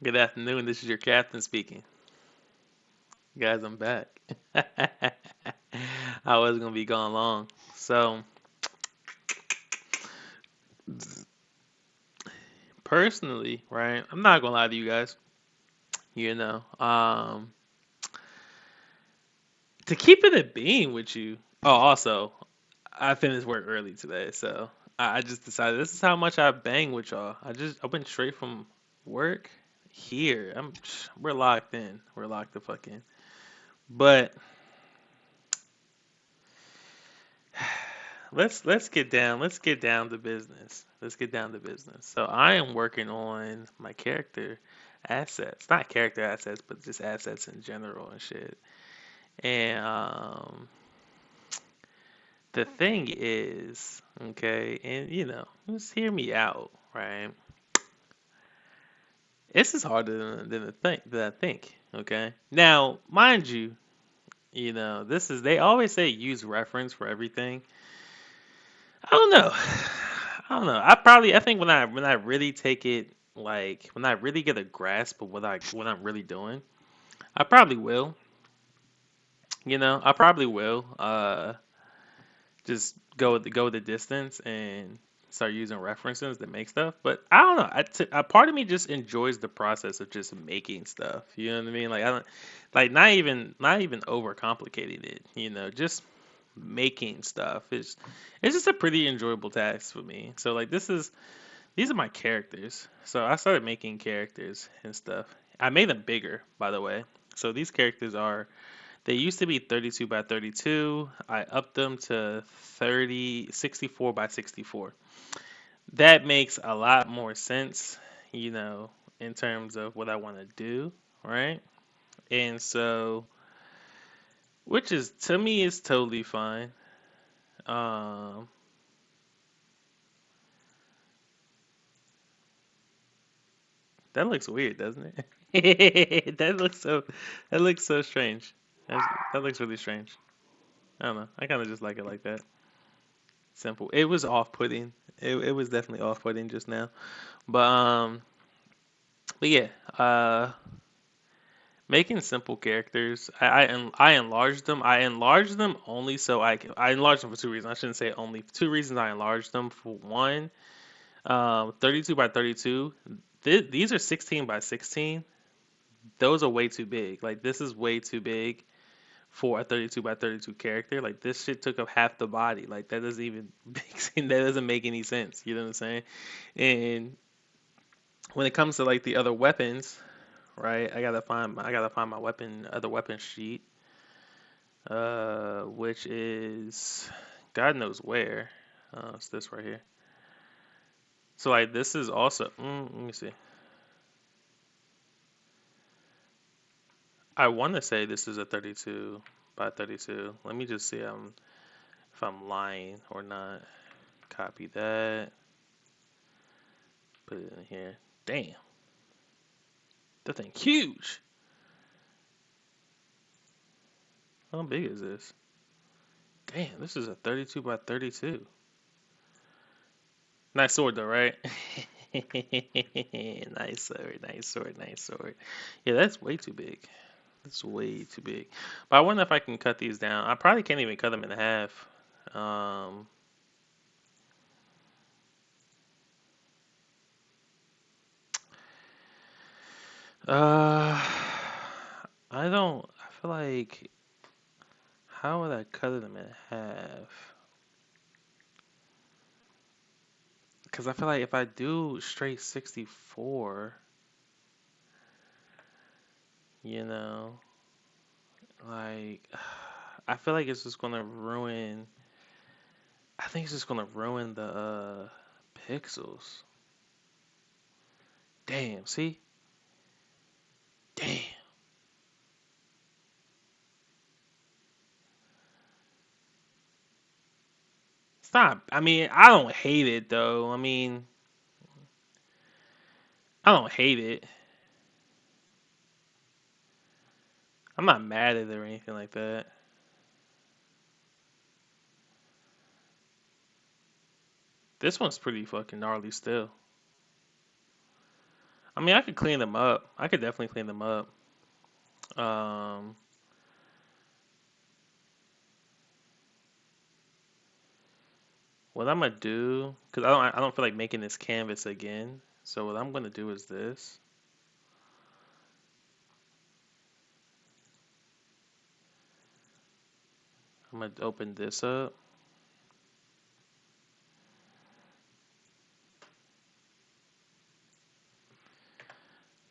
Good afternoon. This is your captain speaking. Guys, I'm back. I was gonna be gone long. So, personally, right, I'm not gonna lie to you guys. You know, to keep it a being with you. Oh, also, I finished work early today, so I just decided this is how much I bang with y'all. I went straight from work here. We're locked in. We're locked the fuck in. But let's get down to business. Let's get down to business. So I am working on my character assets. Not character assets, but just assets in general and shit. And the thing is, okay, and just hear me out, right? This is harder than I think, okay? Now, mind you, this is they always say use reference for everything. I don't know. I don't know. I think when I really take it like when I really get a grasp of what I'm really doing, I probably will. I probably will just go the distance and start using references to make stuff. But I don't know. A part of me just enjoys the process of just making stuff. You know what I mean? Like I don't like not even overcomplicating it. Just making stuff. It's just a pretty enjoyable task for me. So like these are my characters. So I started making characters and stuff. I made them bigger, by the way. So these characters they used to be 32 by 32. I upped them to 64 by 64. That makes a lot more sense, you know, in terms of what I want to do, right? And so, which is to me is totally fine. Um, that looks weird, doesn't it? That looks so strange. That looks really strange. I don't know. I kind of just like it like that. Simple. It was off-putting. It was definitely off-putting just now. But but yeah. Making simple characters. I enlarged them. I enlarged them only so I enlarged them for two reasons. I shouldn't say only. Two reasons I enlarged them. For one, 32 by 32. These are 16 by 16. Those are way too big. Like this is way too big for a 32 by 32 character. Like this shit took up half the body. Like that doesn't even that doesn't make any sense. You know what I'm saying? And when it comes to like the other weapons, right? I gotta find my other weapon sheet, which is God knows where. It's this right here. So like this is also. Let me see. I want to say this is a 32 by 32. Let me just see if I'm lying or not. Copy that. Put it in here. Damn, that thing huge. How big is this? Damn, this is a 32 by 32. Nice sword though, right? Nice sword, nice sword, nice sword. Yeah, that's way too big. That's way too big. But I wonder if I can cut these down. I probably can't even cut them in half. Um, uh, I don't. I feel like how would I cut them in half? Because I feel like if I do straight 64, you know, like I feel like it's just gonna ruin. I think it's just gonna ruin the pixels. Damn. See. Damn. Stop. I mean, I don't hate it though. I mean, I don't hate it. I'm not mad at it or anything like that. This one's pretty fucking gnarly still. I mean, I could clean them up. I could definitely clean them up. Um, what I'm gonna do, cause I don't feel like making this canvas again. So what I'm gonna do is this. I'm gonna open this up,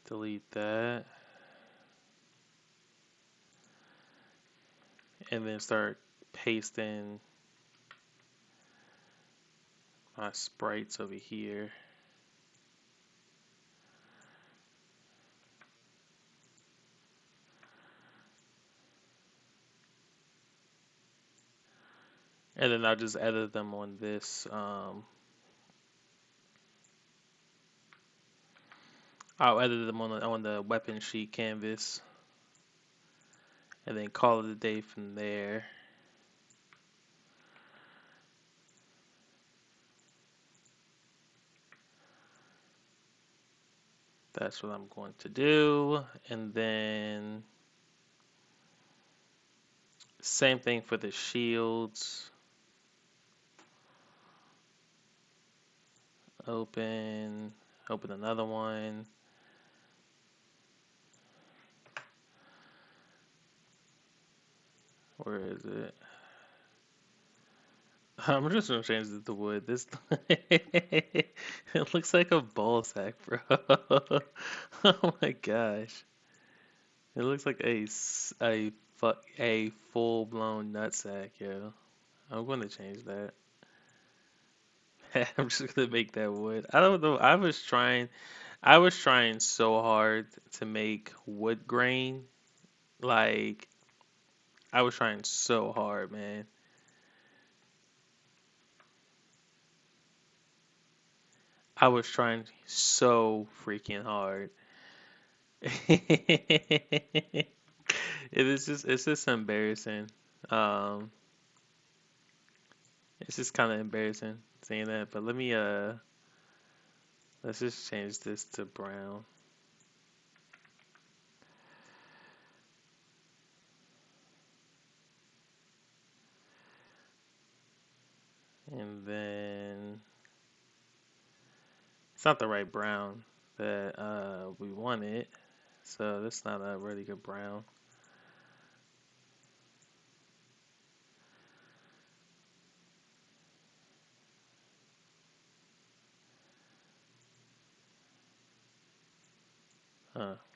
delete that, and then start pasting my sprites over here. And then I'll just edit them on this. I'll edit them on the weapon sheet canvas, and then call it a day from there. That's what I'm going to do. And then same thing for the shields. Open, open another one. Where is it? I'm just gonna change it to wood. This it looks like a ball sack, bro. Oh my gosh. It looks like a full blown nut sack, yo. I'm gonna change that. I'm just gonna make that wood. I don't know. I was trying so hard to make wood grain. Like I was trying so hard, man. I was trying so freaking hard. It's just embarrassing. Um, it's just kind of embarrassing saying that. But let's just change this to brown, and then it's not the right brown that we wanted. So that's not a really good brown.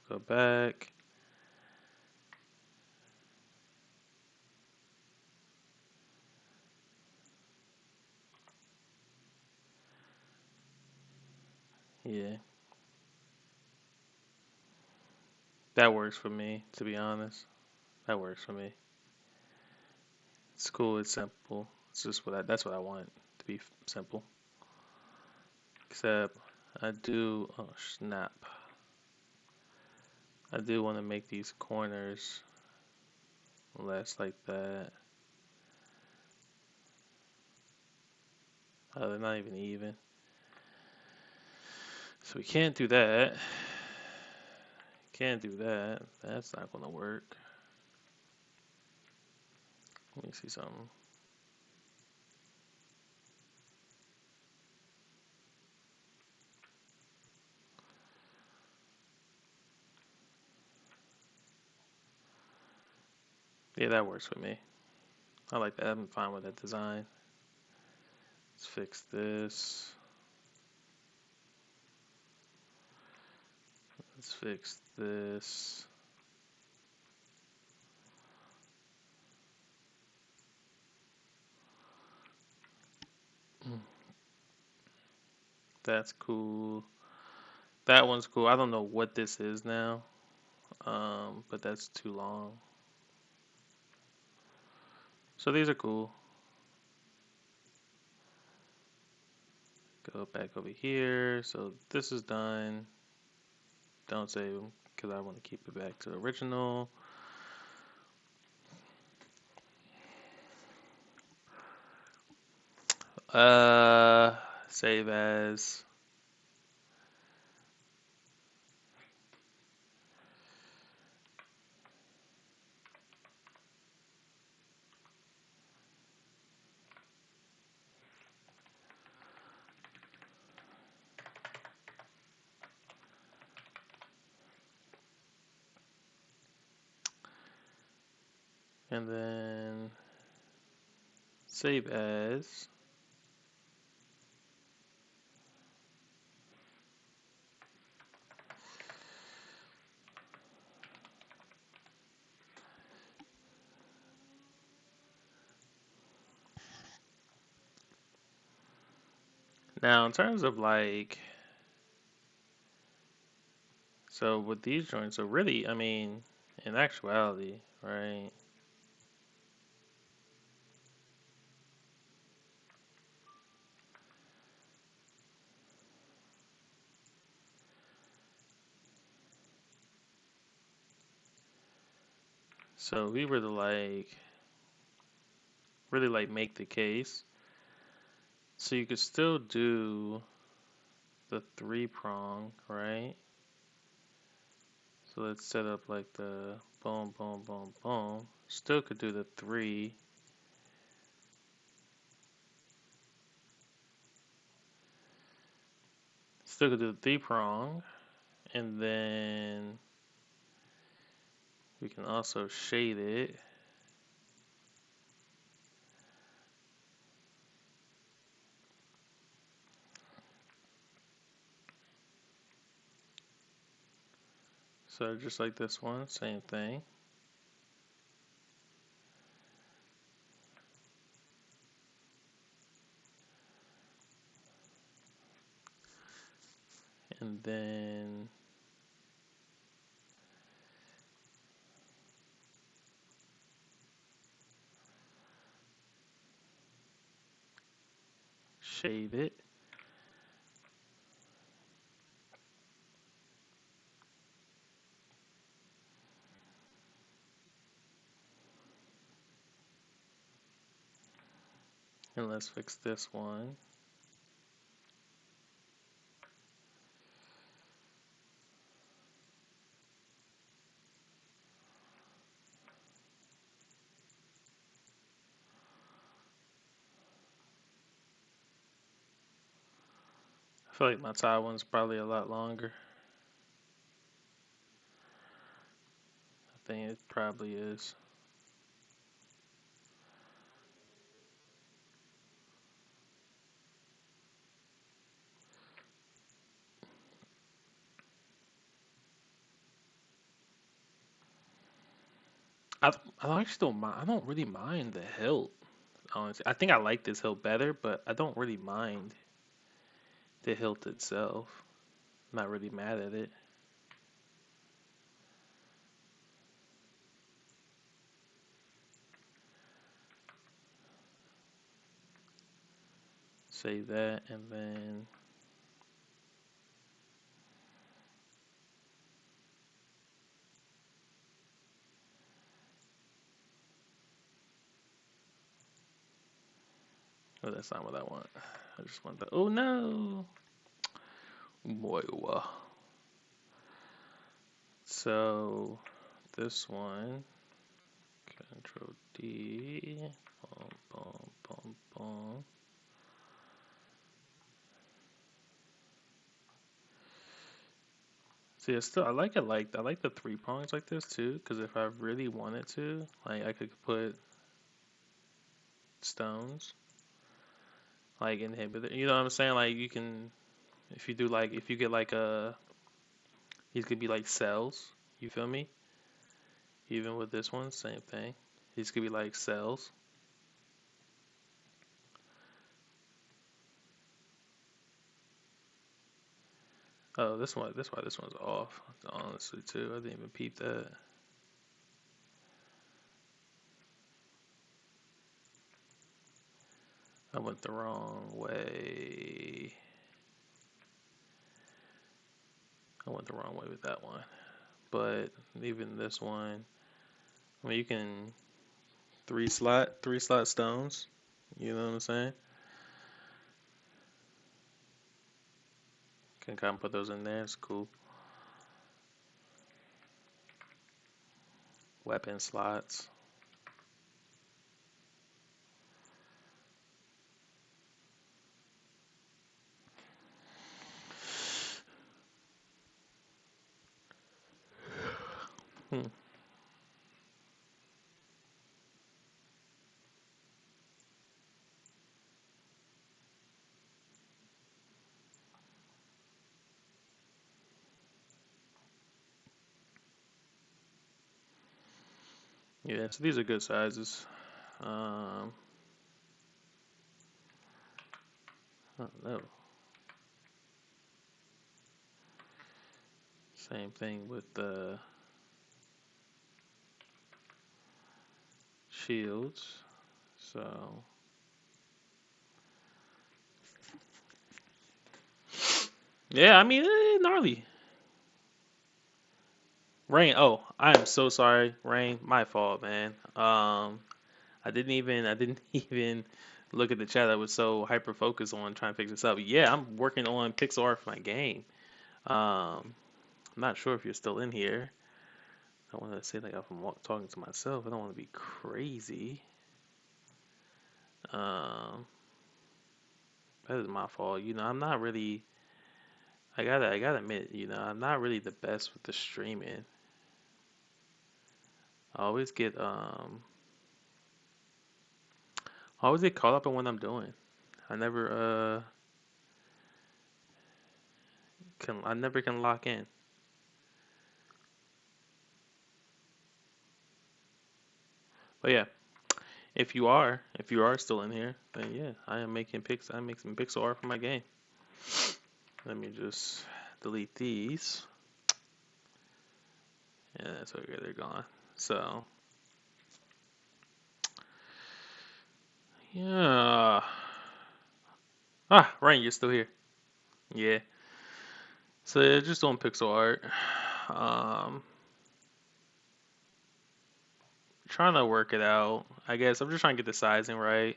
Go back. Yeah, that works for me. To be honest, that works for me. It's cool. It's simple. It's just that's what I want to be simple. Except I do. Oh snap! I do want to make these corners less like that. Oh, they're not even even. So we can't do that. Can't do that. That's not gonna work. Let me see something. Yeah, that works for me. I like that. I'm fine with that design. Let's fix this. Let's fix this. That's cool. That one's cool. I don't know what this is now. But that's too long. So these are cool. Go back over here. So this is done. Don't save them because I want to keep it back to the original. Uh, Save as. And then save as. Now, in terms of like, so with these joints, so really, I mean, in actuality, right? So we were to like, really like make the case. So you could still do the three prong, right? So let's set up like the boom, boom, boom, boom. Still could do the three. Still could do the three prong. And then we can also shade it. So just like this one, same thing. And then shade it. And let's fix this one. I feel like my tie one's probably a lot longer. I think it probably is. I, I actually don't mind. I don't really mind the hilt. Honestly, I think I like this hilt better, but I don't really mind the hilt itself. I'm not really mad at it. Save that, and then oh, that's not what I want. I just want the. Oh no, boy. So this one, Control D, boom, boom, boom, boom. See, it's still I like it like I like the three prongs like this too, because if I really wanted to, like I could put stones like inhibitor. You know what I'm saying? Like you can if you do like if you get like a these could be like cells. You feel me? Even with this one, same thing. These could be like cells. Oh, this one. That's why this one's off. Honestly, too. I didn't even peep that. I went the wrong way. I went the wrong way with that one. But even this one, I mean, you can three slot stones. You know what I'm saying? Can kind of put those in there. It's cool. Weapon slots. Hmm. Yeah, so these are good sizes. Um, I don't know. Same thing with the shields. So, yeah, I mean, gnarly. Rain. Oh, I am so sorry, Rain. My fault, man. I didn't even look at the chat. I was so hyper focused on trying to fix this up. Yeah, I'm working on pixel art for my game. I'm not sure if you're still in here. I want to say like if I'm talking to myself, I don't want to be crazy. Um, that is my fault. I'm not really. I gotta admit, I'm not really the best with the streaming. I always get I always get caught up in what I'm doing. I never can lock in. But yeah, if you are still in here, then yeah, I'm making pixel art for my game. Let me just delete these. Yeah, that's okay, they're gone. So yeah. Ah, Ryan, you're still here. Yeah. So yeah, just doing pixel art. Um, Trying to work it out. I guess I'm just trying to get the sizing right.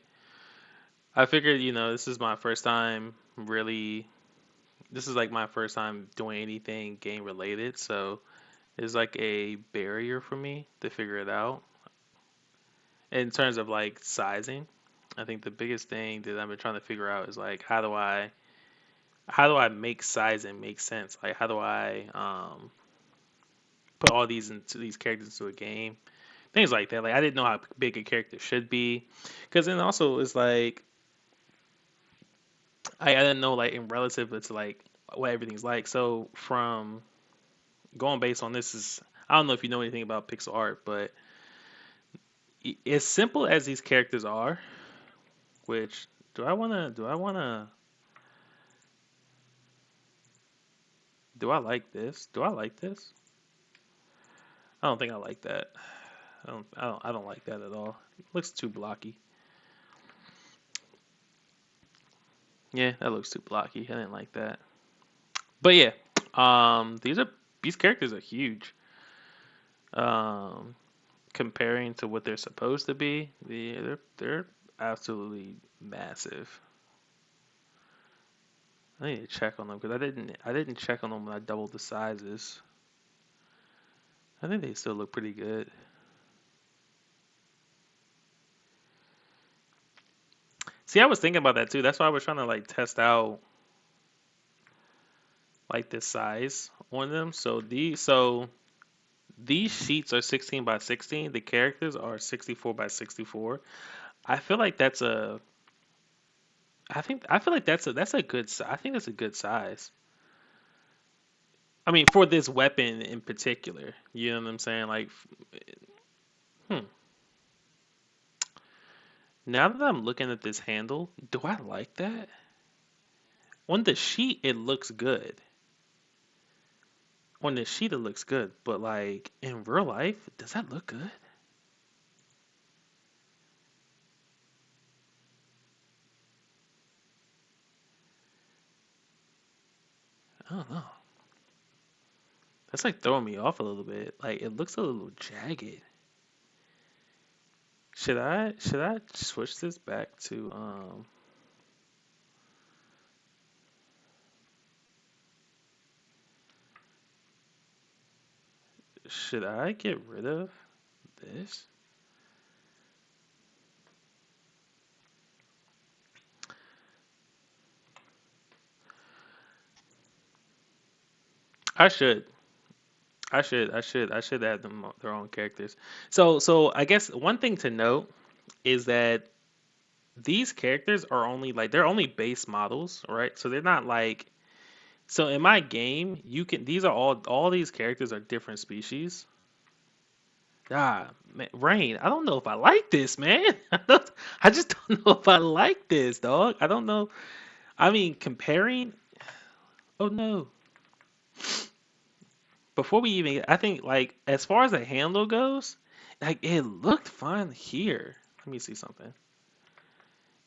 I figured, this is my first time really. This is like my first time doing anything game related, so it's like a barrier for me to figure it out. In terms of like sizing, I think the biggest thing that I've been trying to figure out is like how do I make sizing make sense? Like how do I put all these characters into a game? Things like that. Like I didn't know how big a character should be, because then also it's like I didn't know like in relative it's like what everything's like. So from going based on this is I don't know if you know anything about pixel art, but as simple as these characters are, which do I like this? Do I like this? I don't think I like that. I don't like that at all. It looks too blocky. Yeah, that looks too blocky. I didn't like that. But yeah, these characters are huge. Um, Comparing to what they're supposed to be, they're absolutely massive. I need to check on them because I didn't check on them when I doubled the sizes. I think they still look pretty good. See, I was thinking about that too. That's why I was trying to like test out like the size on them. So these sheets are 16 by 16. The characters are 64 by 64. I feel like that's a I feel like that's a good I think that's a good size. I mean, for this weapon in particular, you know what I'm saying? Like, hmm. Now that I'm looking at this handle, do I like that? On the sheet, it looks good. On the sheet, it looks good, but like in real life, does that look good? I don't know. That's like throwing me off a little bit. Like it looks a little jagged. Should I switch this back to should I get rid of this? I should. I should add them their own characters. So I guess one thing to note is that these characters are only like they're only base models, right? So they're not like so in my game, you can these are all these characters are different species. Ah, man, Rain, I don't know if I like this, man. I just don't know if I like this, dog. I don't know. I mean, comparing. Oh no. Before we even, I think like as far as the handle goes, like it looked fine here. Let me see something.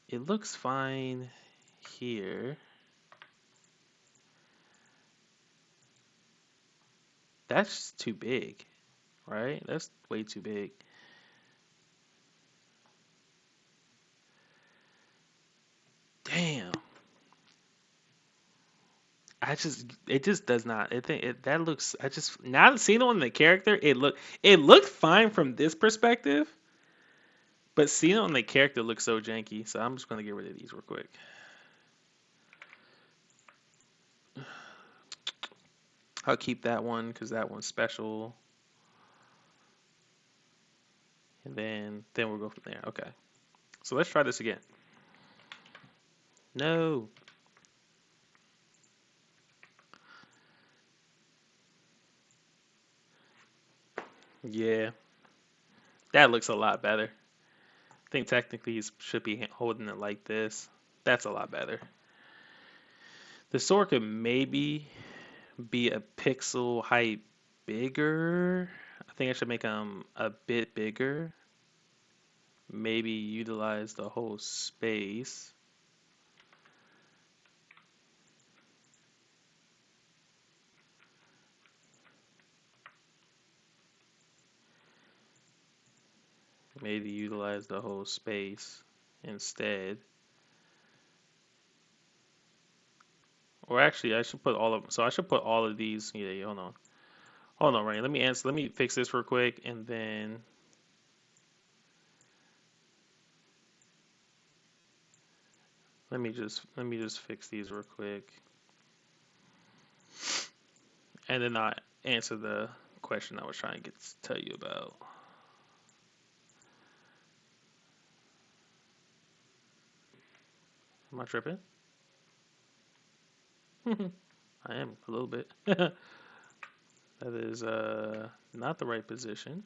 It looks fine here. That's too big, right? That's way too big. Damn. It just does not. I think that looks. I just now seeing it on the character, it looked fine from this perspective, but seeing it on the character looks so janky. So I'm just gonna get rid of these real quick. I'll keep that one because that one's special, and then we'll go from there. Okay. So let's try this again. No. Yeah, that looks a lot better. I think technically he should be holding it like this. That's a lot better. The sword could maybe be a pixel height bigger. I think I should make them a bit bigger. Maybe utilize the whole space. Maybe utilize the whole space instead. Or actually, I should put all of so I should put all of these. Yeah, hold on. Hold on, Rain. Let me answer. Let me fix this real quick, and then let me just fix these real quick, and then I answer the question I was trying to tell you about. Am I tripping? I am a little bit. That is not the right position.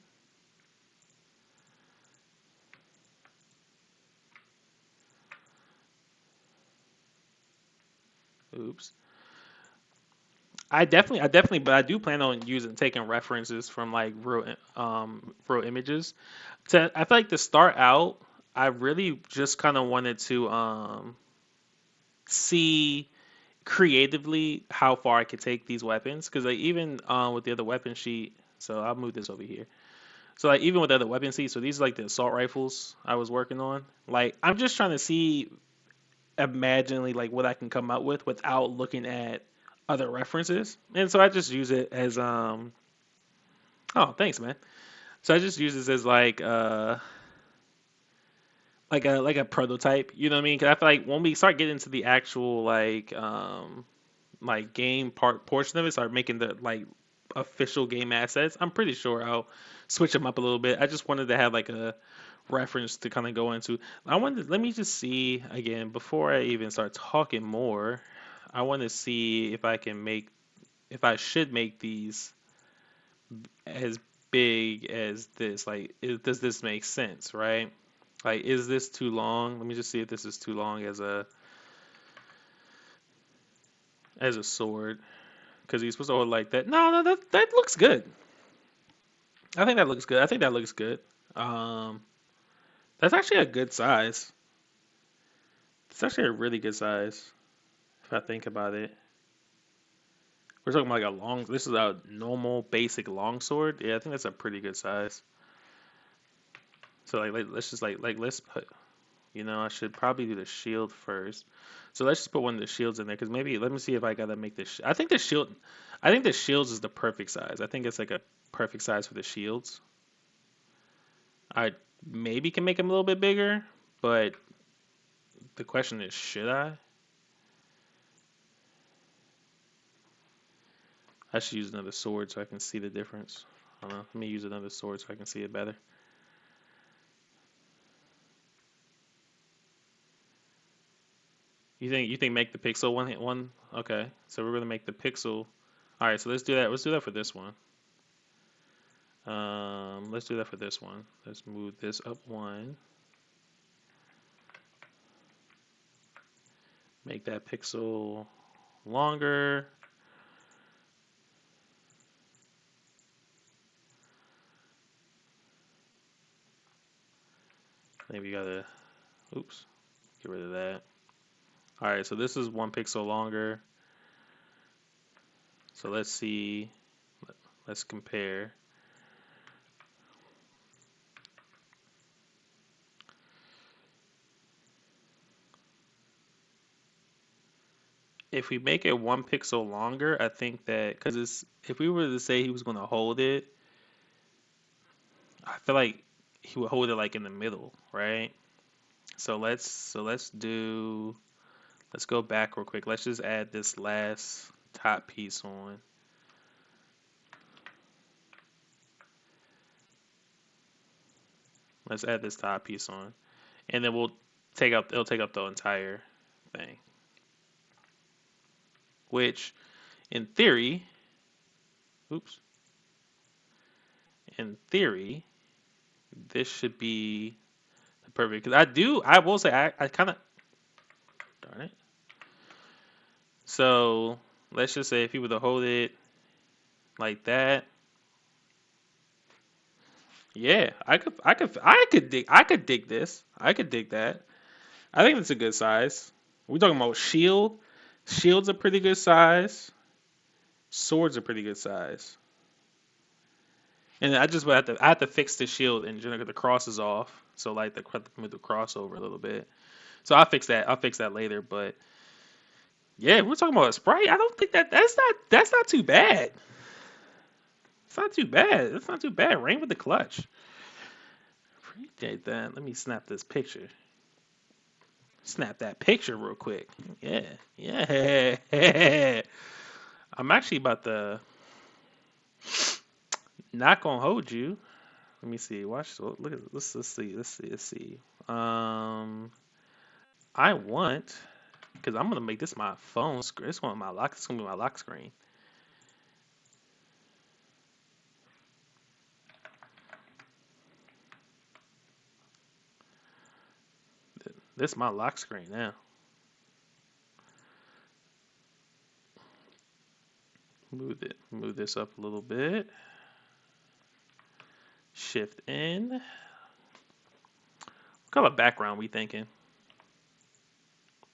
Oops. But I do plan on taking references from like real images. I feel like to start out, I really just kind of wanted to see creatively how far I could take these weapons because like even with the other weapon sheet. So I'll move this over here. So like even with the other weapon sheet, so these are like the assault rifles I was working on. Like I'm just trying to see imaginally like what I can come up with without looking at other references. And so I just use it as oh, thanks man. So I just use this as like a prototype, you know what I mean? Cuz I feel like when we start getting into the actual like game portion of it, start making the like official game assets, I'm pretty sure I'll switch them up a little bit. I just wanted to have like a reference to kind of go into. Let me just see again before I even start talking more. I want to see if I should make these as big as this. Like, does this make sense, right? Like, is this too long? Let me just see if this is too long as a sword. Because he's supposed to hold like that. No, no, that looks good. I think that looks good. I think that looks good. Um, that's actually a good size. It's actually a really good size if I think about it. We're talking about like a long. This is a normal, basic longsword. Yeah, I think that's a pretty good size. So let's just let's put. I should probably do the shield first. So let's just put one of the shields in there because maybe let me see if I gotta make this. I think the shield. I think the shields is the perfect size. I think it's like a perfect size for the shields. I maybe can make them a little bit bigger, but the question is, should I? I should use another sword so I can see the difference. I don't know. Let me use another sword so I can see it better. You think make the pixel one hit one? Okay, so we're gonna make the pixel. All right, so let's do that. Let's do that for this one. Let's do that for this one. Let's move this up one. Make that pixel longer. Maybe you gotta, oops, get rid of that. All right, so this is 1 pixel longer. So let's see, let's compare. If we make it 1 pixel longer, I think that, because it's, if we were to say he was gonna hold it, I feel like he would hold it like in the middle, right? Let's go back real quick. Let's just add this last top piece on. Let's add this top piece on. And then it'll take up the entire thing. Which in theory, oops, in theory, this should be perfect. Because I will say, I kind of, darn it. So let's just say if you were to hold it like that, yeah, I could dig this. I could dig that. I think it's a good size. We're talking about shield. Shield's a pretty good size. Sword's a pretty good size. And I have to fix the shield and get the crosses off. So like move the crossover a little bit. So I'll fix that. I'll fix that later. But yeah, we're talking about a sprite. I don't think that's not too bad. It's not too bad. It's not too bad. Rain with the clutch. Appreciate that. Let me snap this picture. Snap that picture real quick. Yeah. Yeah. I'm actually about to not gonna hold you. Let me see. Watch. Look at. Let's see. Let's see. Um, I want, because I'm gonna make this my phone screen. This one my lock. It's gonna be my lock screen. This is my lock screen now. Move this up a little bit. Shift in. What color background we thinking?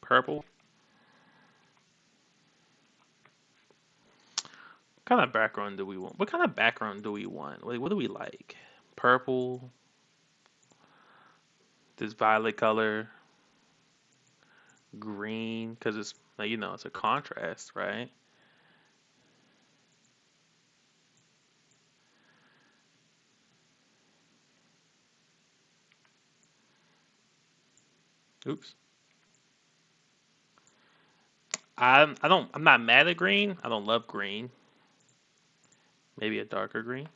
Purple. What kind of background do we want? What kind of background do we want? Like, what do we like? Purple. This violet color. Green, because it's like, it's a contrast, right? Oops. I'm not mad at green. I don't love green. Maybe a darker green.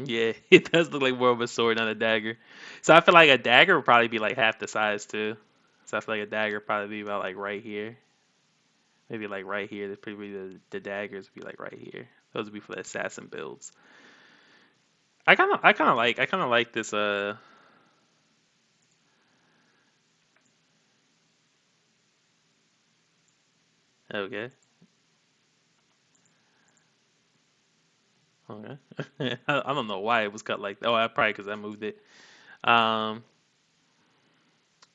Yeah, it does look like more of a sword, not a dagger. So I feel like a dagger would probably be like half the size too. So I feel like a dagger would probably be about like right here. Maybe like right here. That's probably the daggers would be like right here. Those would be for the assassin builds. I kind of like this. Okay. Okay. I don't know why it was cut like that. Oh, I probably because I moved it. Um,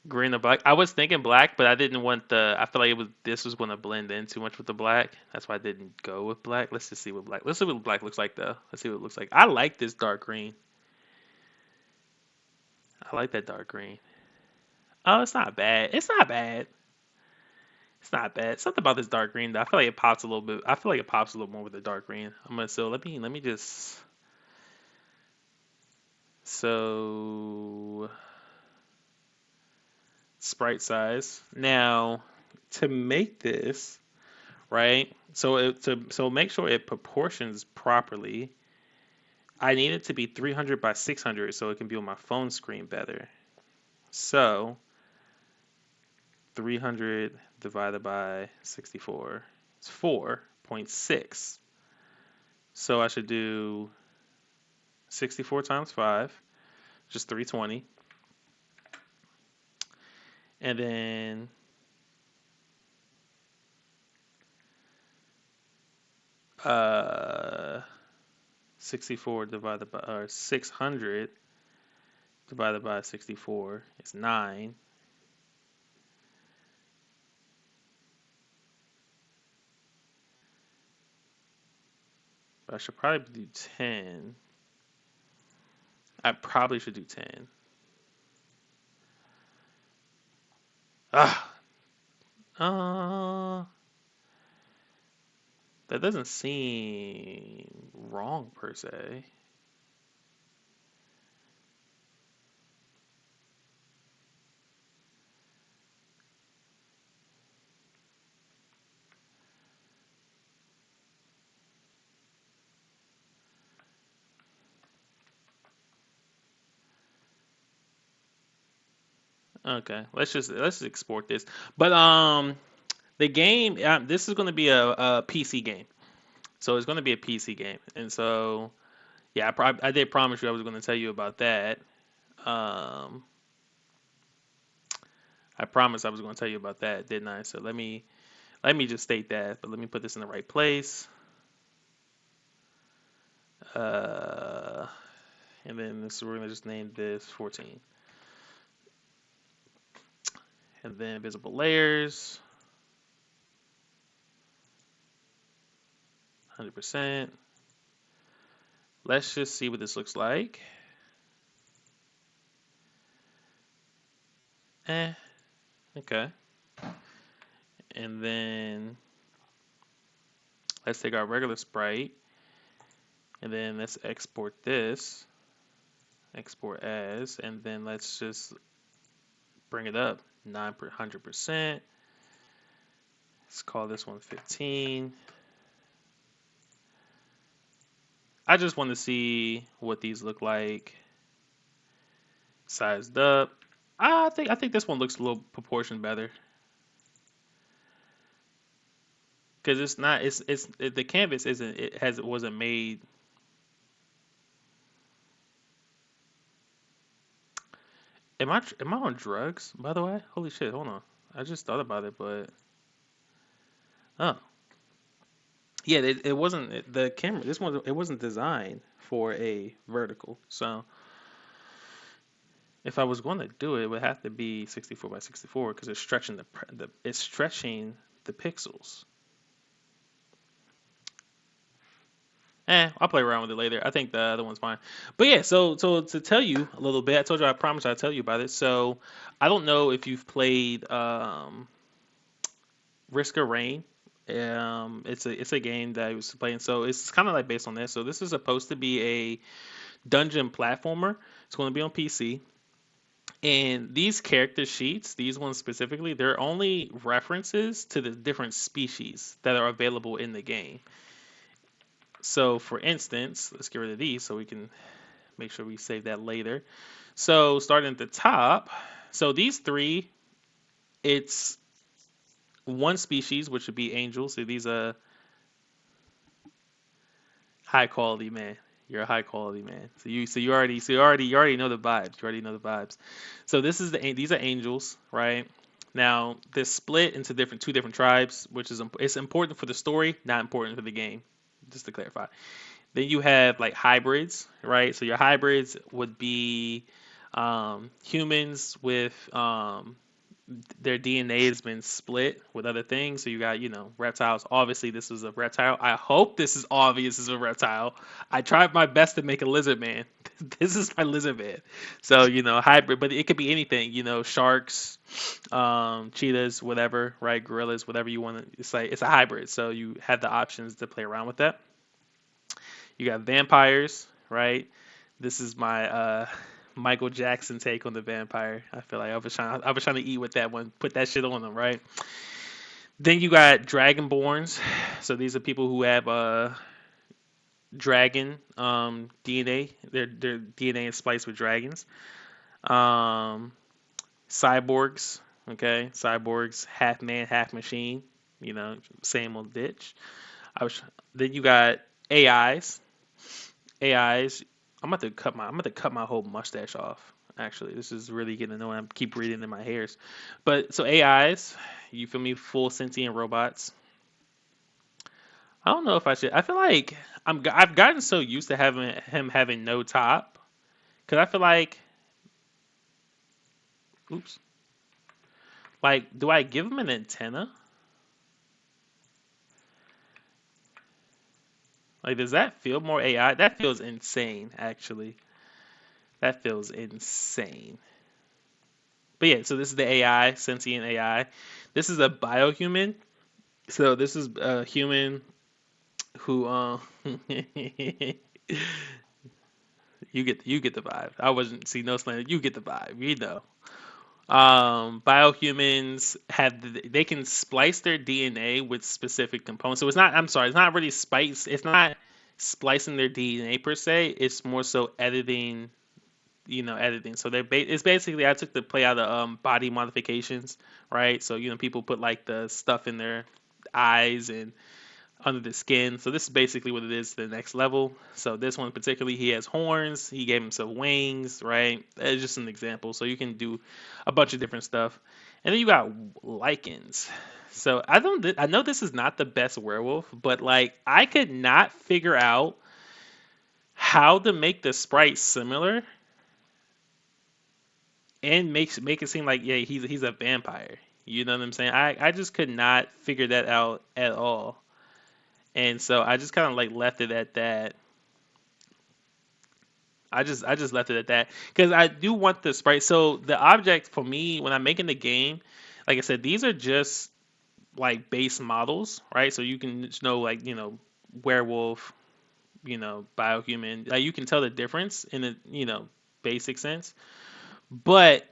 Green or black. I was thinking black, but I didn't want the. I feel like this was going to blend in too much with the black. That's why I didn't go with black. Let's just see what black. Let's see what black looks like though. Let's see what it looks like. I like this dark green. I like that dark green. Oh, it's not bad. It's not bad. It's not bad. Something about this dark green though. I feel like it pops a little bit. I feel like it pops a little more with the dark green. Let me just so sprite size. Now to make this right, so make sure it proportions properly. I need it to be 300 by 600 so it can be on my phone screen better. So 300 divided by 64. It's 4.6. So I should do 64 times 5, just 320. And then 64 divided by, or 600 divided by 64 is 9. But I should probably do 10. I probably should do 10. Ah, uh, that doesn't seem wrong per se. Okay, let's export this. But the game, this is going to be a PC game, so it's going to be a PC game, and so yeah, I did promise you I was going to tell you about that. Um, I promised I was going to tell you about that, didn't I? So let me just state that, but let me put this in the right place. Uh, and then this we're going to just name this 14, and then visible layers, 100%. Let's just see what this looks like. Eh, okay. And then let's take our regular sprite and then let's export this, export as, and then let's just bring it up 900%. Let's call this one 15. I just want to see what these look like sized up. I think this one looks a little proportioned better because it's not the canvas isn't it has it wasn't made. Am I on drugs, by the way? Holy shit, hold on. I just thought about it, but oh. Yeah, it wasn't the camera. This one it wasn't designed for a vertical. So if I was going to do it, it would have to be 64 by 64 because it's stretching it's stretching the pixels. I'll play around with it later. I think the other one's fine. But yeah, so to tell you a little bit, I told you I promised I'd tell you about it. So I don't know if you've played Risk of Rain. It's a game that I was playing. So it's kind of like based on this. So this is supposed to be a dungeon platformer. It's going to be on PC. And these character sheets, these ones specifically, they're only references to the different species that are available in the game. So for instance, let's get rid of these so we can make sure we save that later. So starting at the top, so these three, it's one species, which would be angels. So these are high quality, man. You're a high quality man. So you already know the vibes. You already know the vibes. So these are angels, right? Now they're split into two different tribes, which is it's important for the story, not important for the game. Just to clarify. Then you have like hybrids, right? So your hybrids would be humans with their DNA has been split with other things. So you got, reptiles. Obviously, this is a reptile. I hope this is obvious as a reptile. I tried my best to make a lizard man. This is my lizard man. So, hybrid, but it could be anything, sharks, cheetahs, whatever, right? Gorillas, whatever you want to. It's like it's a hybrid. So you have the options to play around with that. You got vampires, right? This is my Michael Jackson take on the vampire. I feel like I was trying to eat with that one, put that shit on them, right? Then you got dragonborns. So these are people who have dragon DNA. Their DNA is spliced with dragons. Um, cyborgs, okay? Cyborgs, half man, half machine. same old ditch. I was Then you got AIs. AIs. I'm about to cut my whole mustache off. Actually, this is really getting annoying. I keep breathing in my hairs. But so AIs, you feel me? Full sentient robots. I don't know if I should. I feel like I've gotten so used to having him having no top because I feel like, oops, like do I give him an antenna? Like does that feel more AI? That feels insane, actually. That feels insane. But yeah, so this is the AI, sentient AI. This is a biohuman. So this is a human who you get the vibe. I wasn't see no slander. You get the vibe. Biohumans they can splice their DNA with specific components. So it's not. I'm sorry. It's not really spice. It's not splicing their DNA per se. It's more so editing. Editing. So it's basically I took the play out of body modifications, right? So people put like the stuff in their eyes and under the skin. So this is basically what it is to the next level. So this one particularly, he has horns. He gave himself wings, right? That's just an example. So you can do a bunch of different stuff. And then you got lichens. So I know this is not the best werewolf, but like I could not figure out how to make the sprite similar and make it seem like yeah he's a vampire. You know what I'm saying? I just could not figure that out at all. And so I just kind of like left it at that. I just left it at that because I do want the sprite. So the object for me when I'm making the game, like I said, these are just like base models, right? So you can just know like werewolf, biohuman. Like you can tell the difference in a basic sense. But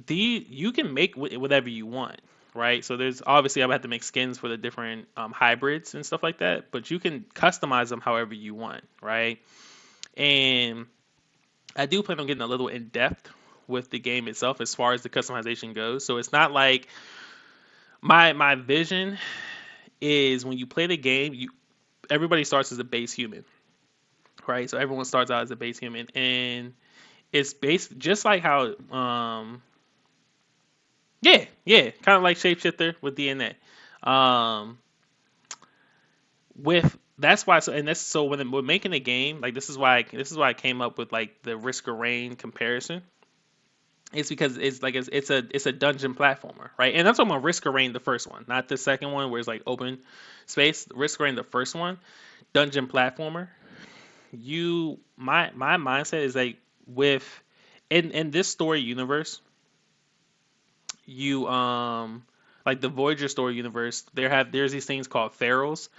you can make whatever you want, right? So there's obviously I would have to make skins for the different hybrids and stuff like that, but you can customize them however you want, right? And I do plan on getting a little in depth with the game itself as far as the customization goes. So it's not like my vision is when you play the game, everybody starts as a base human, right? So everyone starts out as a base human, and it's based just like how yeah, kind of like shapeshifter with DNA. Um, with That's why so and that's so when we're making a game like this is why I came up with like the Risk of Rain comparison. It's because it's a dungeon platformer, right? And that's what I'm on Risk of Rain, the first one, not the second one where it's like open space. Risk of Rain, the first one, dungeon platformer. My mindset is like with in this story universe, you like the Voyager story universe, there's these things called ferals,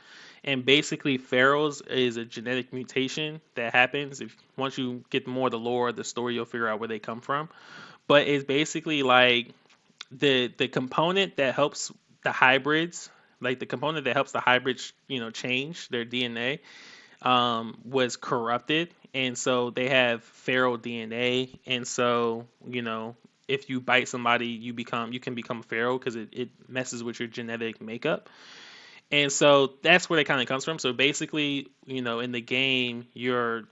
and basically ferals is a genetic mutation that happens if once you get more of the lore of the story, you'll figure out where they come from. But it's basically like the component that helps the hybrids, like the component that helps the hybrids, change their DNA, was corrupted, and so they have feral DNA, and so if you bite somebody, you can become feral because it messes with your genetic makeup. And so that's where it kind of comes from. So basically, in the game, you're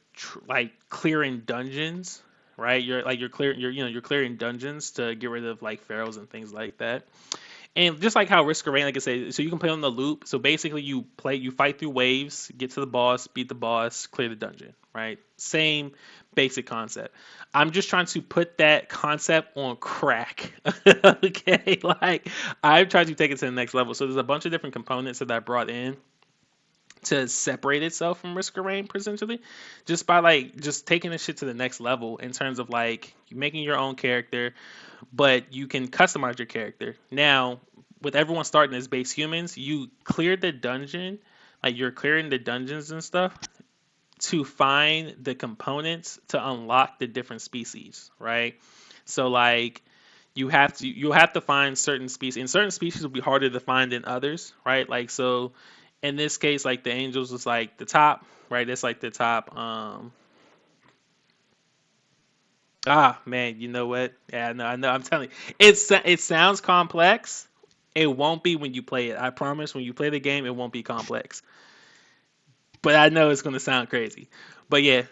like clearing dungeons, right? You're clearing dungeons to get rid of like pharaohs and things like that. And just like how Risk of Rain, like I said, so you can play on the loop. So basically, you fight through waves, get to the boss, beat the boss, clear the dungeon, right? Same basic concept. I'm just trying to put that concept on crack. Okay, like I've tried to take it to the next level. So there's a bunch of different components that I brought in to separate itself from Risk of Rain, potentially, just by like just taking this shit to the next level in terms of like making your own character, but you can customize your character. Now, with everyone starting as base humans, you clear the dungeon, like you're clearing the dungeons and stuff to find the components to unlock the different species, right? So like you'll have to find certain species, and certain species will be harder to find than others, right? Like so in this case, like the angels was like the top, right? That's like the top. Man, you know what? Yeah, no, I know. I'm telling you, it sounds complex. It won't be when you play it. I promise. When you play the game, it won't be complex. But I know it's gonna sound crazy. But yeah,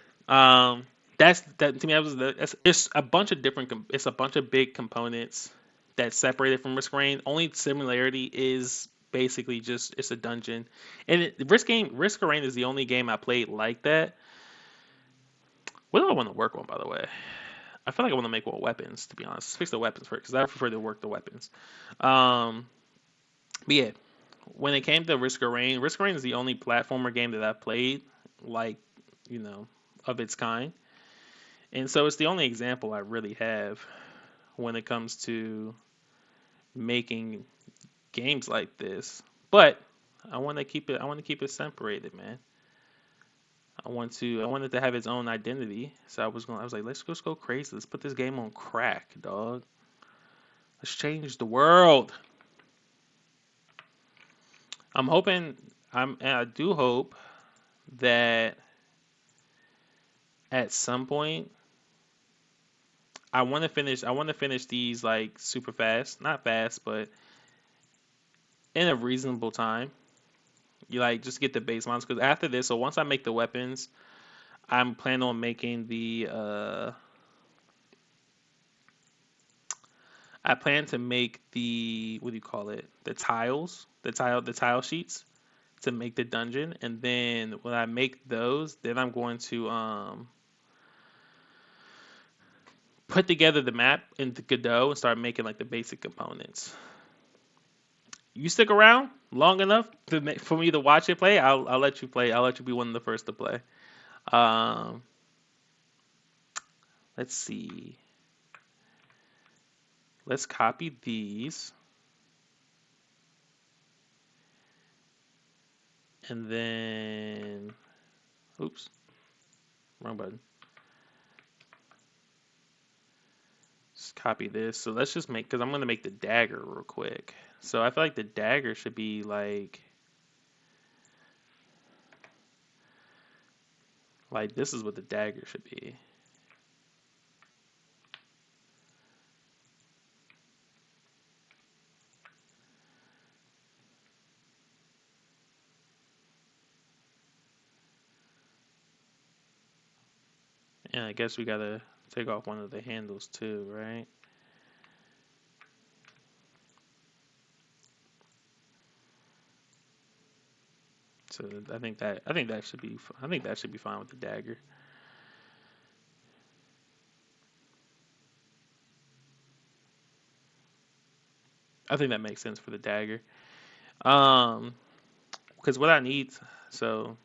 that's that to me. That was it's a bunch of different. It's a bunch of big components that's separated from Risk Rain. Only similarity is basically just it's a dungeon. And Risk Rain is the only game I played like that. What do I want to work on, by the way? I feel like I want to make more weapons. To be honest, fix the weapons first because I prefer to work the weapons. Um, but yeah, when it came to Risk Rain is the only platformer game that I've played like, you know, of its kind. And so it's the only example I really have when it comes to making games like this. But I want to keep it separated, man. I wanted to have its own identity. So I was like, let's go crazy. Let's put this game on crack, dog. Let's change the world. I'm hoping and I do hope that at some point I want to finish these like super fast, not fast, but in a reasonable time. You like just get the base models because after this, so once I make the weapons, I'm planning on making the I plan to make the what do you call it? The tiles, the tile sheets to make the dungeon, and then when I make those, then I'm going to put together the map into Godot and start making like the basic components. You stick around long enough for me to watch it play. I'll let you play. I'll let you be one of the first to play. Um, let's see. Let's copy these, and then, oops, wrong button. Just copy this. So let's just make, because I'm gonna make the dagger real quick. So I feel like the dagger should be like this is what the dagger should be. And I guess we gotta take off one of the handles too, right? So I think that should be fine with the dagger. I think that makes sense for the dagger. Um, because what I need, so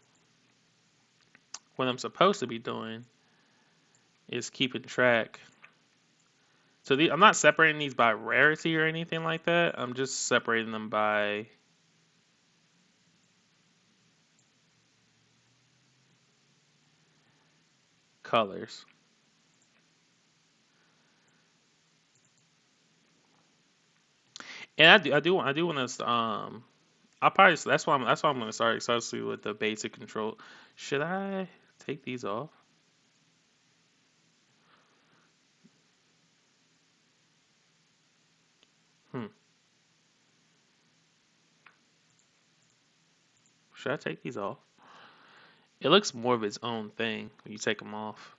what I'm supposed to be doing is keeping track. So I'm not separating these by rarity or anything like that. I'm just separating them by colors. And I do want to I'll probably that's why I'm gonna start especially with the basic control. Should I take these off? Hmm. Should I take these off? It looks more of its own thing when you take them off.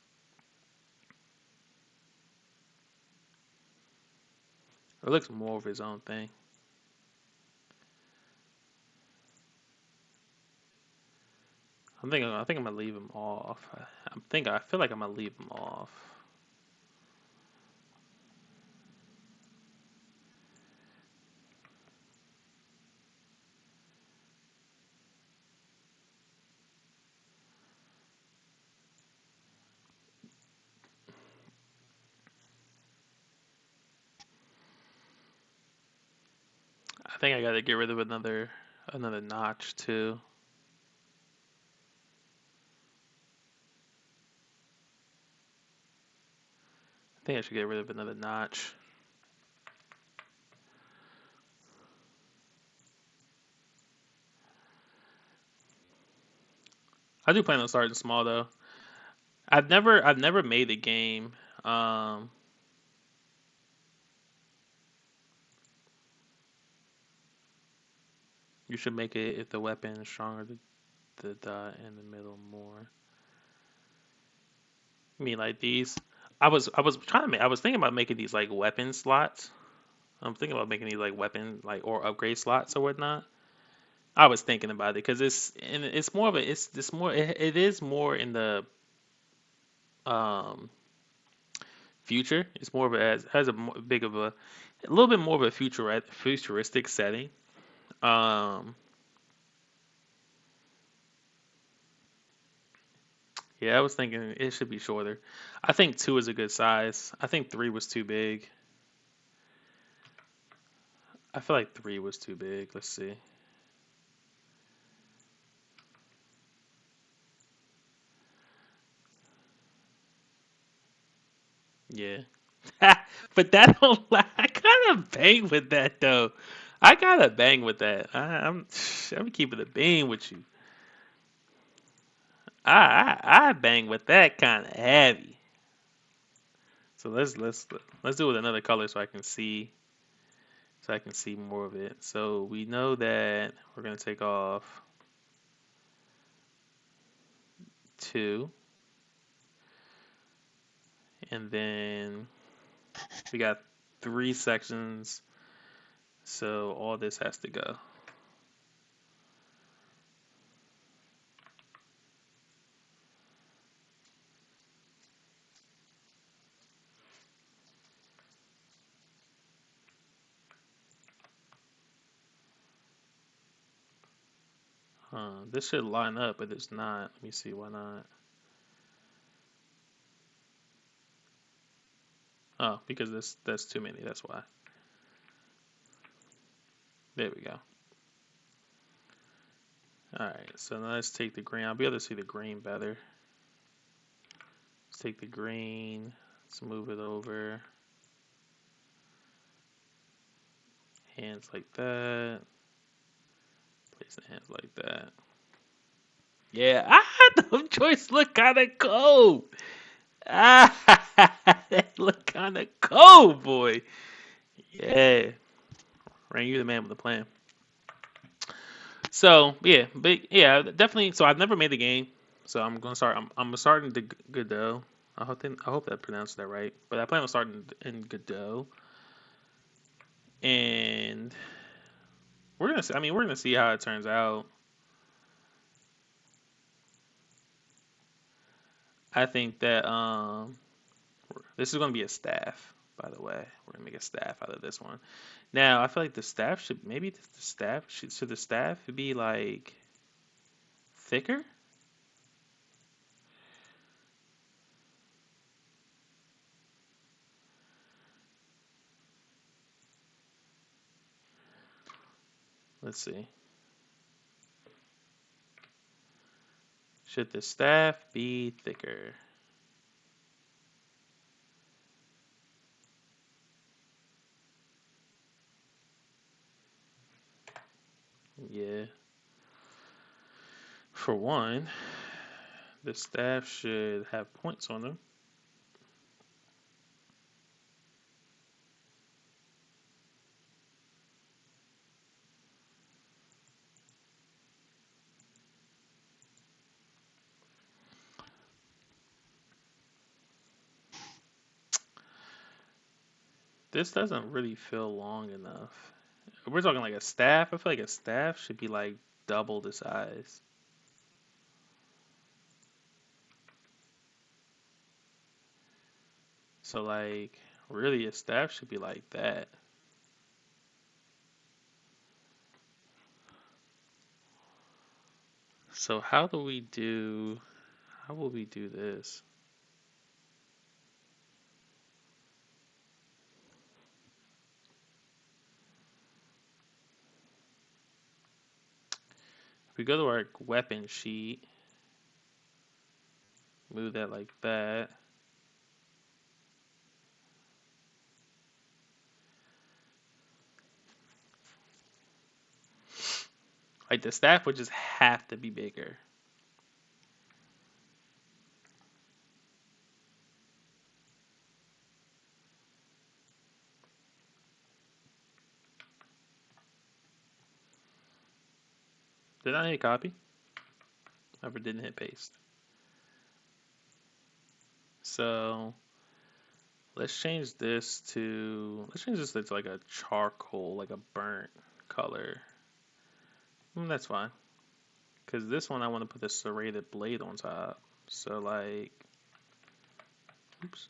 It looks more of its own thing. I think I'm gonna leave them off. I feel like I'm gonna leave them off. I think I gotta get rid of another notch too. I think I should get rid of another notch. I do plan on starting small though. I've never made a game. Um, You should make it if the weapon is stronger, the dot in the middle more. I mean, like these. I was trying to make. I was thinking about making these like weapon slots. I'm thinking about making these like weapon like or upgrade slots or whatnot. I was thinking about it because it's more of a it's more it is more in the um future. It's more of a has a big of a little bit more of a futuristic setting. Um, yeah, I was thinking it should be shorter. I think two is a good size. I think three was too big. I feel like three was too big. Let's see. Yeah, but that don't. I gotta bang with that though. I gotta bang with that. I'm keeping it bean with you. I bang with that kind of heavy. So let's do it with another color so I can see more of it. So we know that we're gonna take off two, and then we got three sections. So all this has to go. This should line up, but it's not. Let me see why not. Oh, because this that's too many. That's why. There we go. All right. So now let's take the green. I'll be able to see the green better. Let's take the green. Let's move it over. Hands like that. Place the hands like that. Yeah, those joints look kind of cold. They look kind of cold, boy. Yeah, Rain, you're the man with the plan. So yeah, but yeah, definitely. So I've never made the game, so I'm gonna start. I'm starting to Godot. I hope that I pronounced that right. But I plan on starting in Godot, and we're gonna. I mean, we're gonna see how it turns out. I think that this is gonna be a staff. By the way, we're gonna make a staff out of this one. Now, I feel like the staff should maybe the staff should the staff be like thicker? Let's see. Should the staff be thicker? Yeah. For one, the staff should have points on them. This doesn't really feel long enough. If we're talking like a staff, I feel like a staff should be like double the size. So like really a staff should be like that. So how will we do this? If we go to our weapon sheet, move that like that. Like the staff would just have to be bigger. Did I hit copy? I ever didn't hit paste. So let's change this to like a charcoal, like a burnt color. That's fine. Because this one I want to put the serrated blade on top. So like, oops.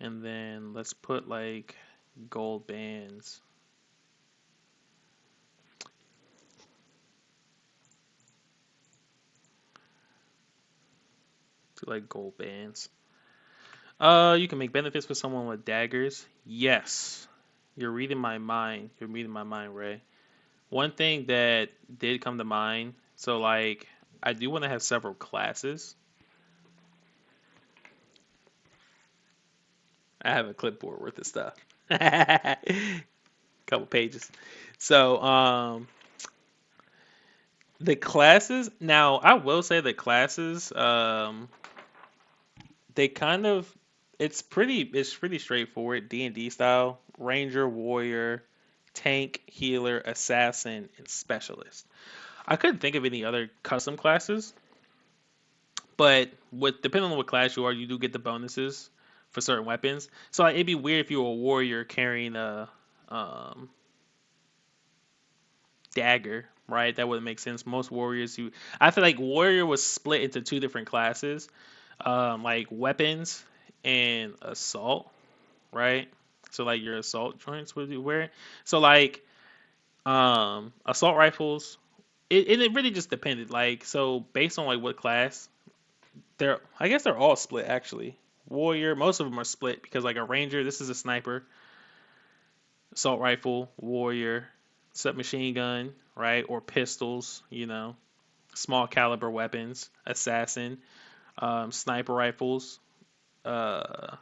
And then let's put like gold bands. To like gold bands. You can make benefits for someone with daggers. Yes. You're reading my mind. You're reading my mind, Ray. One thing that did come to mind, so like I do want to have several classes. I have a clipboard worth of stuff. Couple pages. So, the classes, now I will say the classes, they kind of it's pretty straightforward D&D style. Ranger, warrior, tank, healer, assassin, and specialist. I couldn't think of any other custom classes, but with depending on what class you are, you do get the bonuses for certain weapons. So like, it'd be weird if you were a warrior carrying a um, dagger, right? That wouldn't make sense. Most warriors who I feel like warrior was split into two different classes, like weapons and assault, right? So like your assault joints would you wear. So like assault rifles, it really just depended. Like so based on like what class, they're I guess they're all split actually. Warrior, most of them are split because like a ranger, this is a sniper, assault rifle, warrior, submachine gun, right? Or pistols, small caliber weapons, assassin, sniper rifles, uh,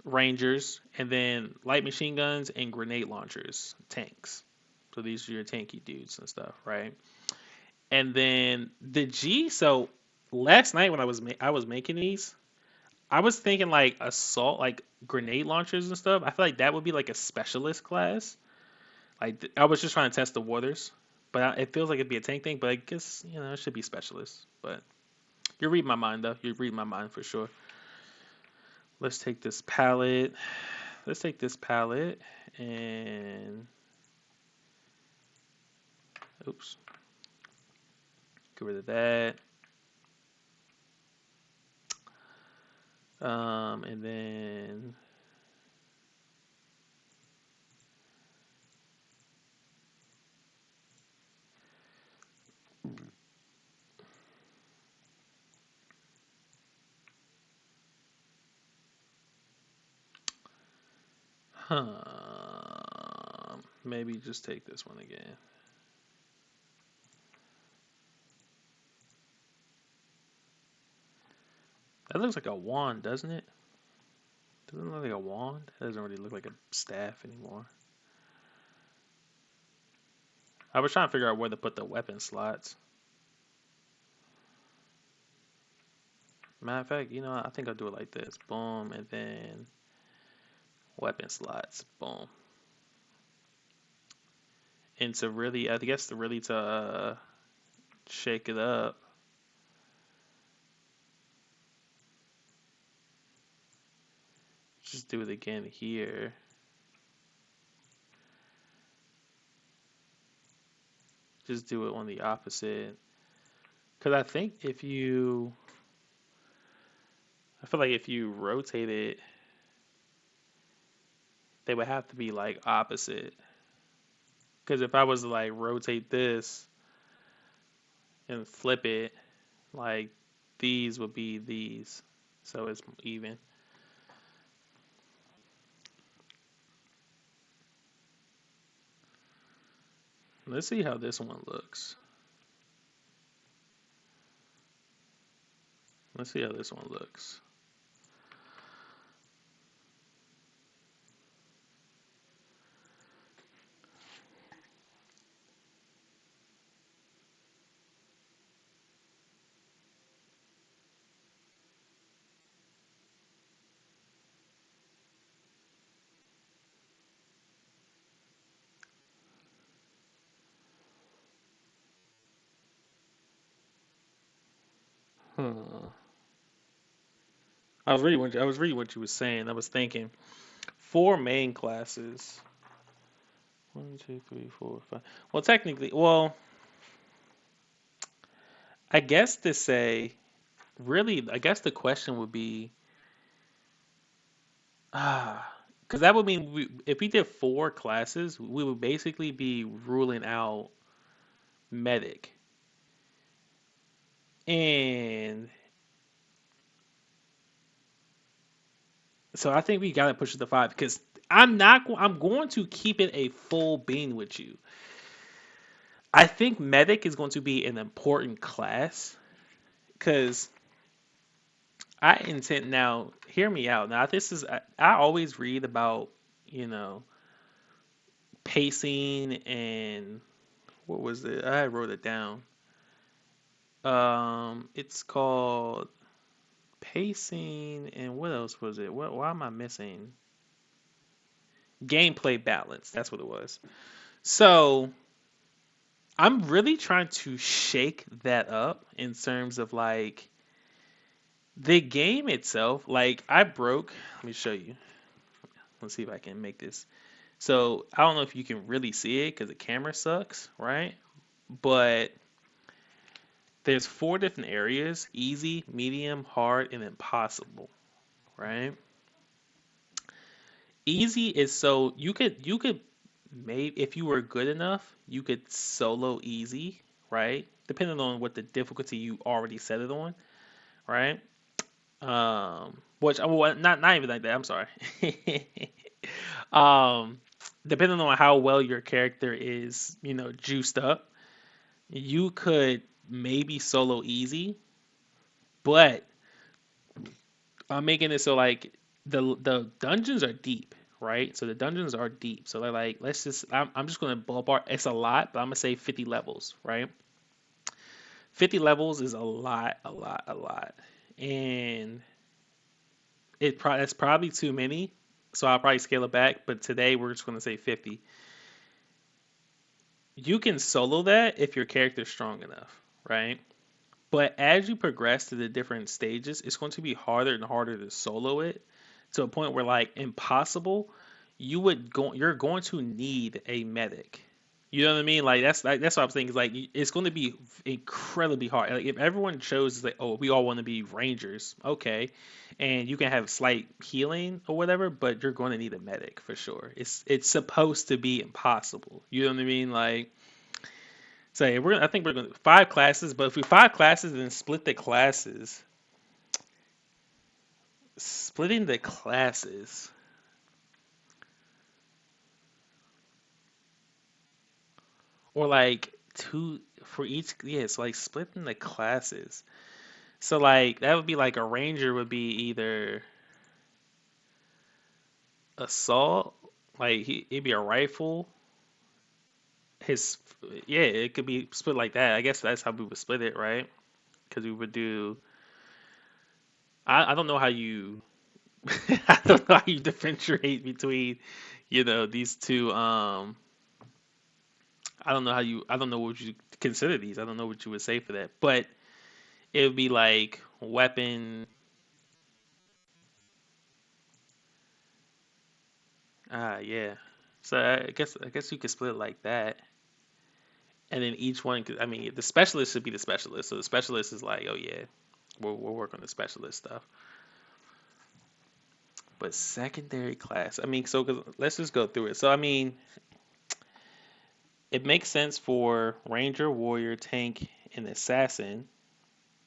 rangers, and then light machine guns and grenade launchers, tanks. So these are your tanky dudes and stuff, right? And then the G. So last night when I was making these, I was thinking like assault, like grenade launchers and stuff. I feel like that would be like a specialist class. Like I was just trying to test the waters, but it feels like it'd be a tank thing. But I guess it should be specialist. But you're reading my mind though. You're reading my mind for sure. Let's take this palette. Let's take this palette and oops, get rid of that. And then maybe just take this one again. That looks like a wand, doesn't it? Doesn't it look like a wand? It doesn't really look like a staff anymore. I was trying to figure out where to put the weapon slots. Matter of fact, I think I'll do it like this. Boom, and then weapon slots. Boom. And to really, I guess to shake it up, just do it again here. Just do it on the opposite. Because I feel like if you rotate it, they would have to be like opposite. Because if I was to like rotate this and flip it, like these would be these. So it's even. Let's see how this one looks. Let's see how this one looks. Hmm. I was reading what you were saying. I was thinking four main classes. One, two, three, four, five. Well, technically, well, I guess to say, really, I guess the question would be, because that would mean if we did four classes, we would basically be ruling out medic. And so I think we gotta push it to five because I'm going to keep it a full bean with you. I think medic is going to be an important class because I intend now. Hear me out. Now this is I always read about you know pacing and what was it? I wrote it down. It's called pacing and what else was it? What? Why am I missing? Gameplay balance. That's what it was. So I'm really trying to shake that up in terms of like the game itself. Like I broke. Let me show you. Let's see if I can make this. So I don't know if you can really see it because the camera sucks, right? But there's four different areas: easy, medium, hard, and impossible, right? Easy is so you could maybe if you were good enough, you could solo easy, right? Depending on what the difficulty you already set it on, right? Which well, not even like that. I'm sorry. um, Depending on how well your character is, juiced up, you could maybe solo easy, but I'm making it so like the dungeons are deep, right? So the dungeons are deep. So they're like, I'm just gonna ballpark. It's a lot, but I'm gonna say 50 levels, right? 50 levels is a lot, a lot, a lot, and that's probably too many. So I'll probably scale it back. But today we're just gonna say 50. You can solo that if your character's strong enough, right? But as you progress to the different stages, it's going to be harder and harder to solo it to a point where like impossible, you're going to need a medic. You know what I mean? That's what I'm saying. Is like it's going to be incredibly hard. Like if everyone chose like, oh, we all want to be rangers, okay, and you can have slight healing or whatever, but you're going to need a medic for sure. It's supposed to be impossible. You know what I mean? Like say I think we're going to five classes, but if we five classes, then split the classes. Splitting the classes, or like two for each. Yeah, it's like splitting the classes. So like that would be like a ranger would be either assault, like it'd be a rifle. His yeah, it could be split like that. I guess that's how we would split it, right? Because we would do. I don't know how you I don't know how you differentiate between, these two. I don't know what you consider these. I don't know what you would say for that, but it would be like weapon. Yeah. So I guess you could split it like that, and then each one. I mean, the specialist should be the specialist. So the specialist is like, oh yeah, we'll work on the specialist stuff. But secondary class. I mean, so 'cause let's just go through it. So I mean, it makes sense for ranger, warrior, tank, and assassin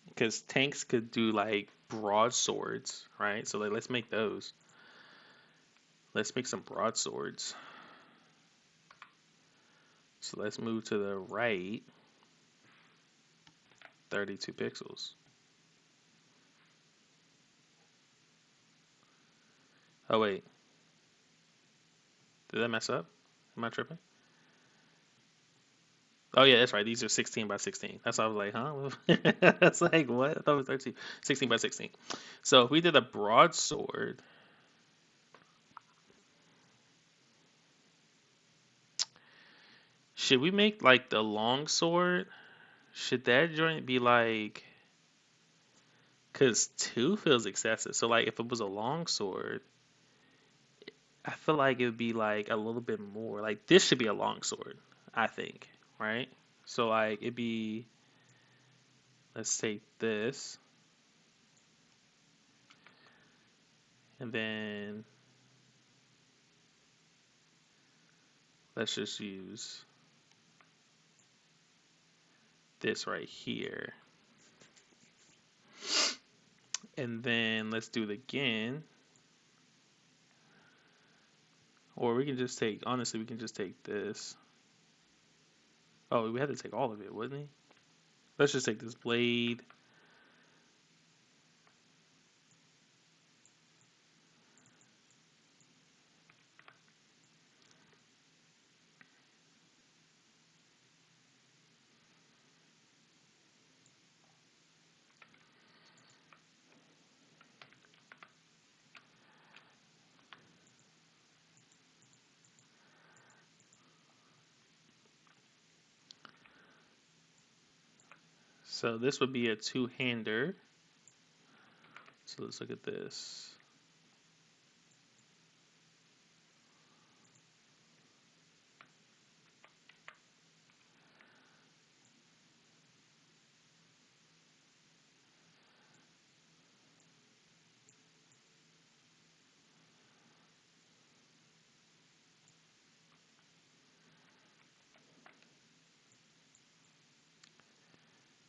because tanks could do like broadswords, right? So like, let's make those. Let's make some broadswords. So let's move to the right, 32 pixels. Oh wait, did that mess up? Am I tripping? Oh yeah, that's right. These are 16 by 16. That's why I was like, huh? That's like what? I thought it was 13. 16 by 16. So if we did a broadsword, should we make like the long sword? Should that joint be like Because two feels excessive. So like if it was a long sword, I feel like it would be like a little bit more. Like this should be a long sword, I think, right? So like it'd be, let's take this, and then let's just use this right here. And then let's do it again. Or we can just take, honestly, we can just take this. Oh, we had to take all of it, wouldn't we? Let's just take this blade. So this would be a two-hander. So let's look at this.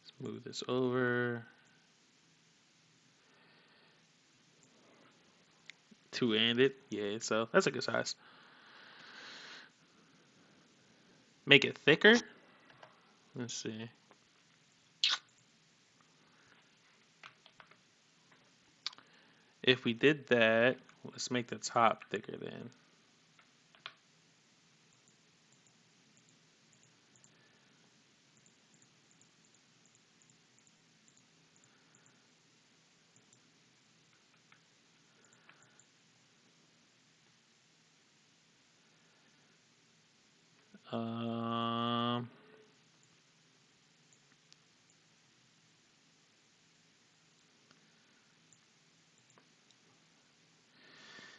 Let's move this over. Two-handed, yeah, so that's a good size. Make it thicker. Let's see. If we did that, let's make the top thicker then. Um,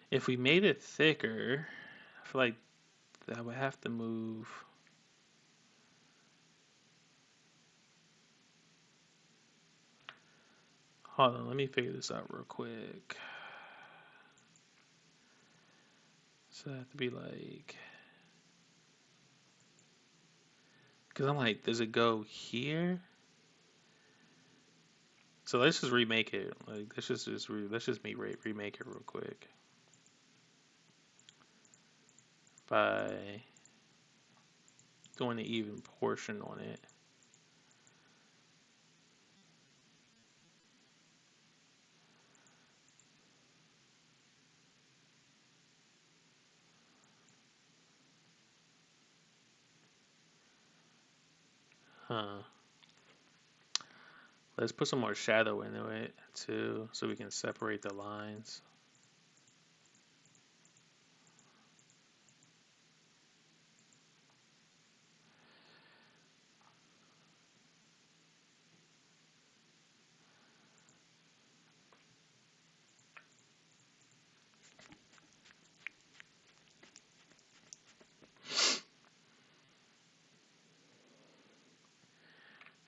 if we made it thicker, I feel like that would have to move. Hold on, let me figure this out real quick. So that have to be like, because I'm like, does it go here? So let's just remake it. Like, let's just remake it real quick by doing an even portion on it. Huh. Let's put some more shadow into it too, so we can separate the lines.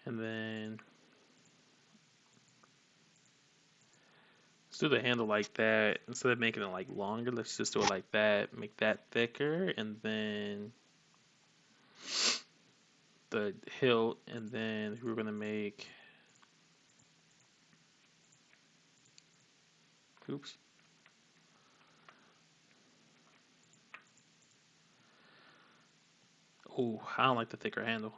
And then let's do the handle like that. Instead of making it like longer, let's just do it like that. Make that thicker, and then the hilt, and then we're gonna make, oops. Oh, I don't like the thicker handle.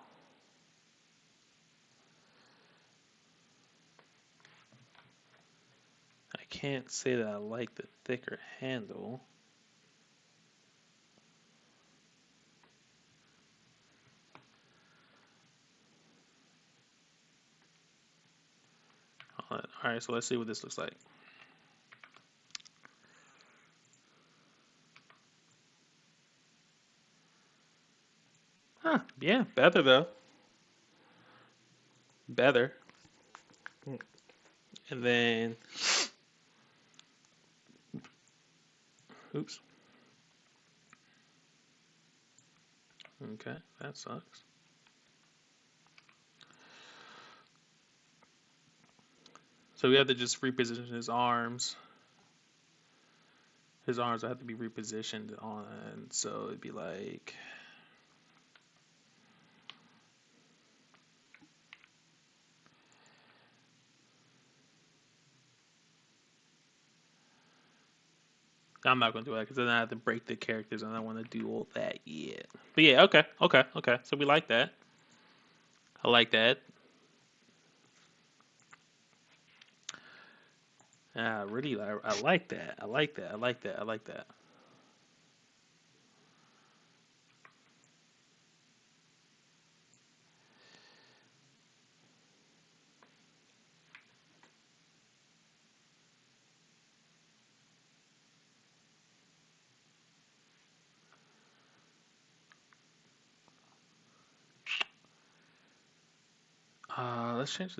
I can't say that I like the thicker handle. Alright, so let's see what this looks like. Huh, yeah, better though. Better. And then, oops. Okay, that sucks. So we have to just reposition his arms. His arms have to be repositioned on, so it'd be like. I'm not gonna do that because then I have to break the characters, and I want to do all that yet. But yeah, okay. So we like that. I like that. Really, I like that. I like that. I like that. I like that.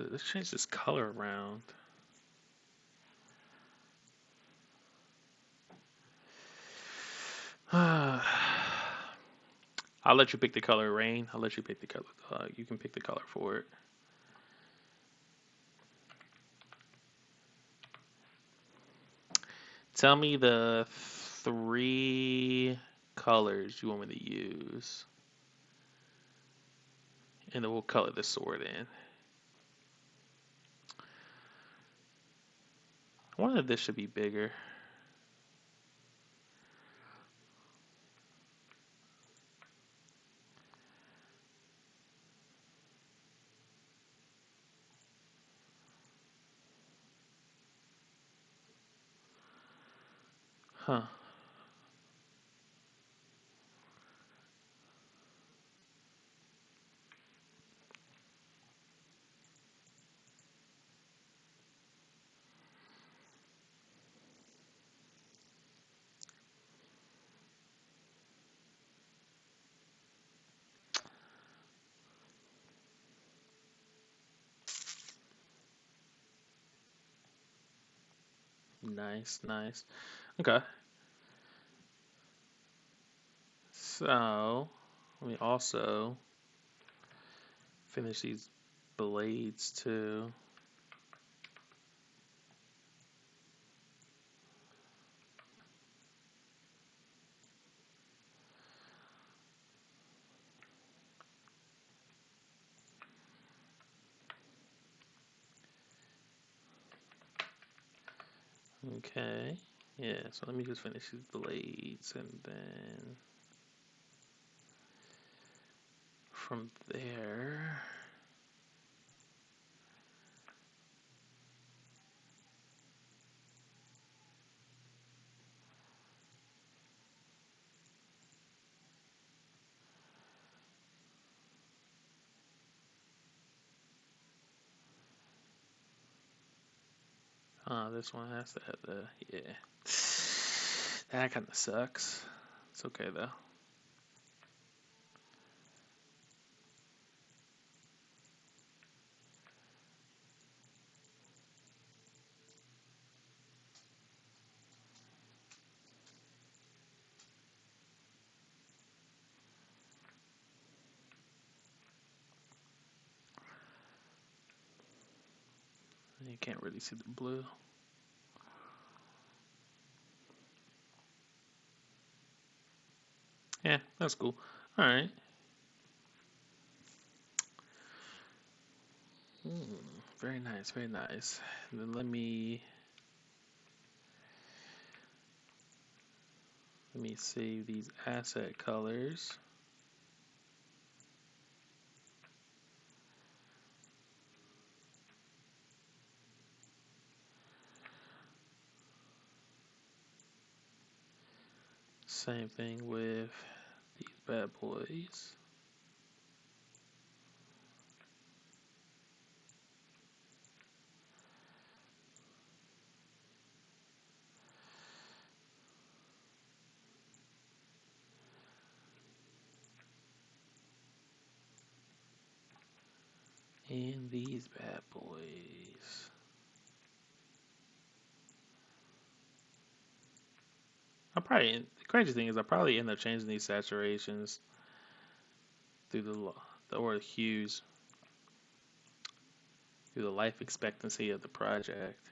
Let's change this color around. I'll let you pick the color, Rain. I'll let you pick the color. You can pick the color for it. Tell me the three colors you want me to use, and then we'll color the sword in. I wonder if this should be bigger. Huh. Nice, nice. Okay. So, let me also finish these blades too. Okay. Yeah, so let me just finish these blades and then from there. This one has to have the, yeah. That kind of sucks. It's okay though. You can't really see the blue. Yeah, that's cool. All right. Very nice, very nice. And then let me save these asset colors. Same thing with these bad boys. And these bad boys. The crazy thing is I probably end up changing these saturations through or the hues through the life expectancy of the project.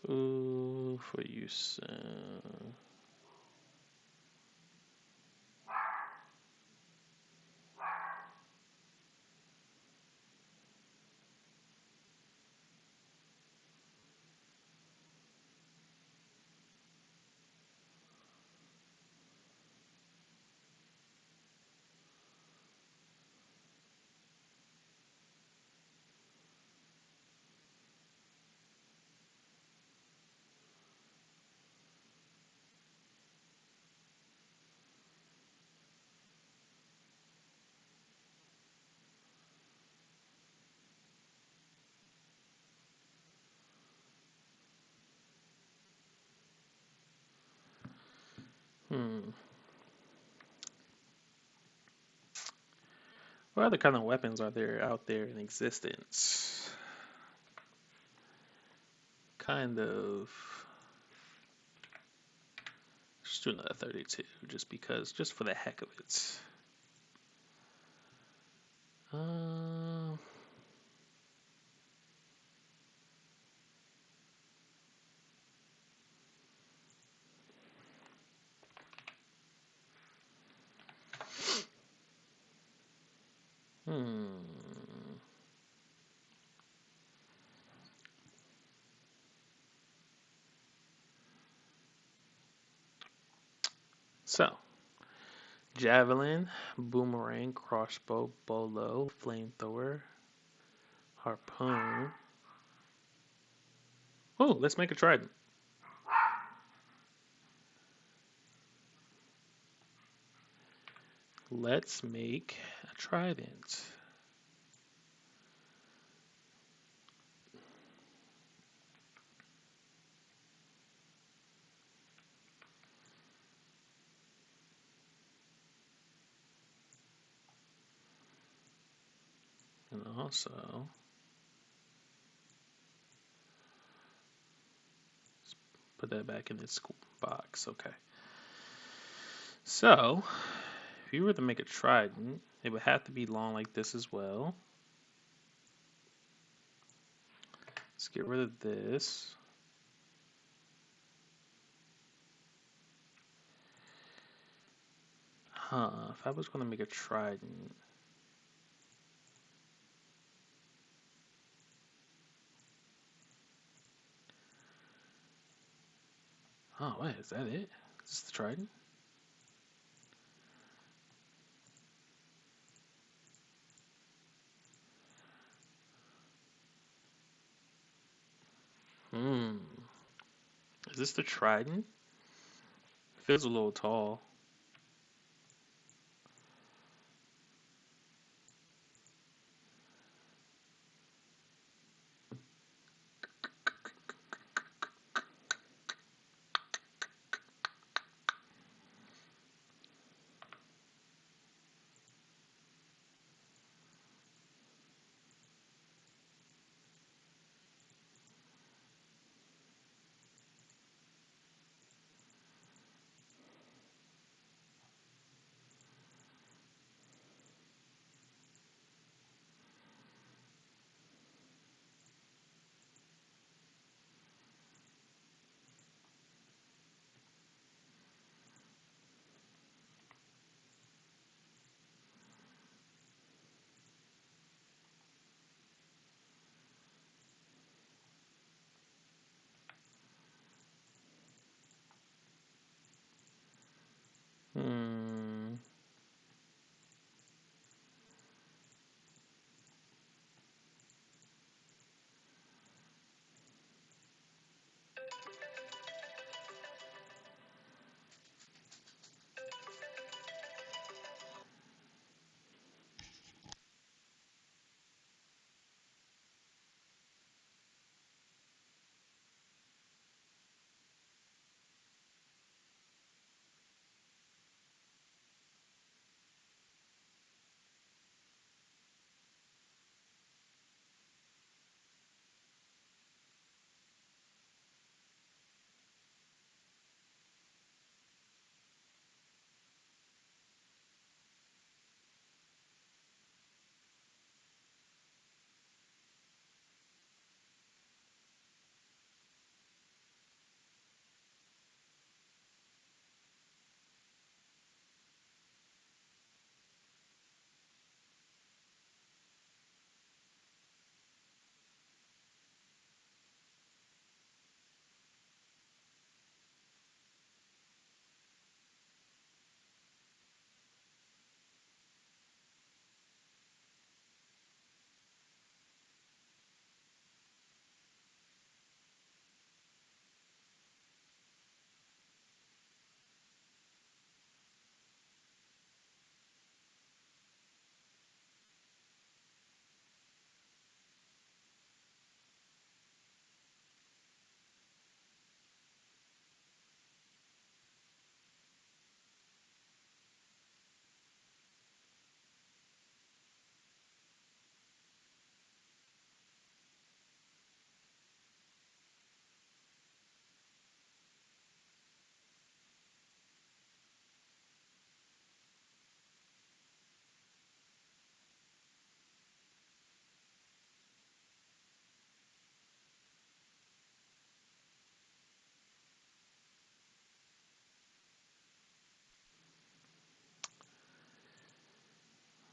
Ooh, for use. Hmm. What other kind of weapons are there out there in existence? Kind of. Just do another 32, just because, just for the heck of it. Um. Hmm. So, javelin, boomerang, crossbow, bolo, flamethrower, harpoon. Oh, let's make a trident. Let's make a trident. And also, put that back in this box. Okay. So, if you were to make a trident, it would have to be long like this as well. Let's get rid of this. If I was going to make a trident. Oh, wait, is that it? Is this the trident? Hmm. Is this the trident? Feels a little tall.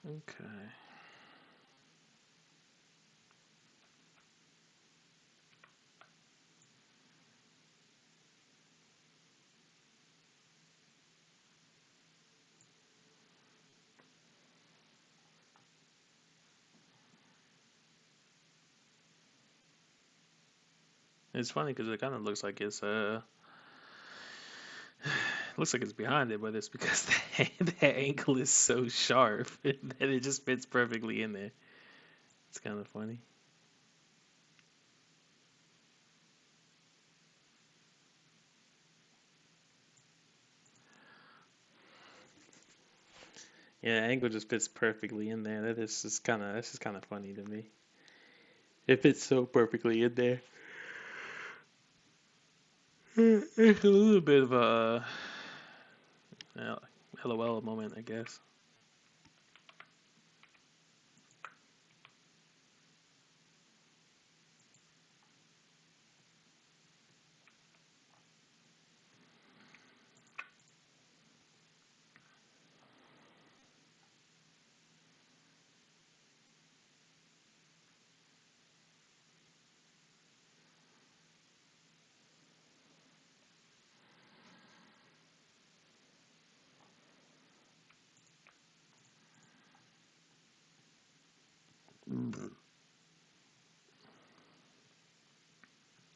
Okay. It's funny because it kind of looks like it's looks like it's behind it, but it's because that angle is so sharp that it just fits perfectly in there. It's kind of funny. Yeah, angle just fits perfectly in there. That's just kind of funny to me. It fits so perfectly in there. It's a little bit of a uh, LOL moment, I guess.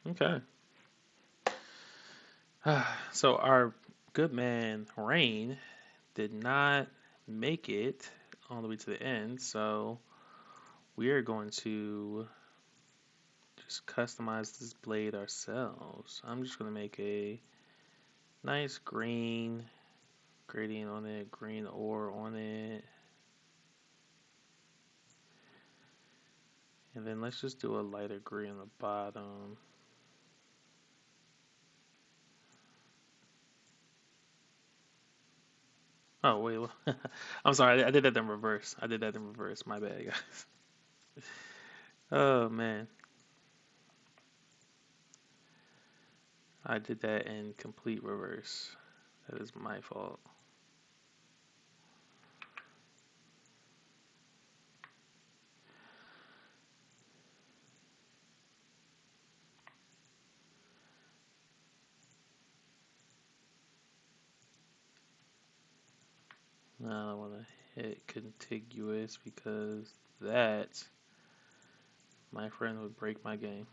Okay. So our good man Rain did not make it all the way to the end, so we are going to just customize this blade ourselves. I'm just going to make a nice green gradient on it, green ore on it, and then let's just do a lighter green on the bottom. Oh wait, I'm sorry, I did that in reverse. I did that in reverse. My bad, guys. Oh man, I did that in complete reverse. That is my fault. Now I want to hit contiguous because that, my friend, would break my game.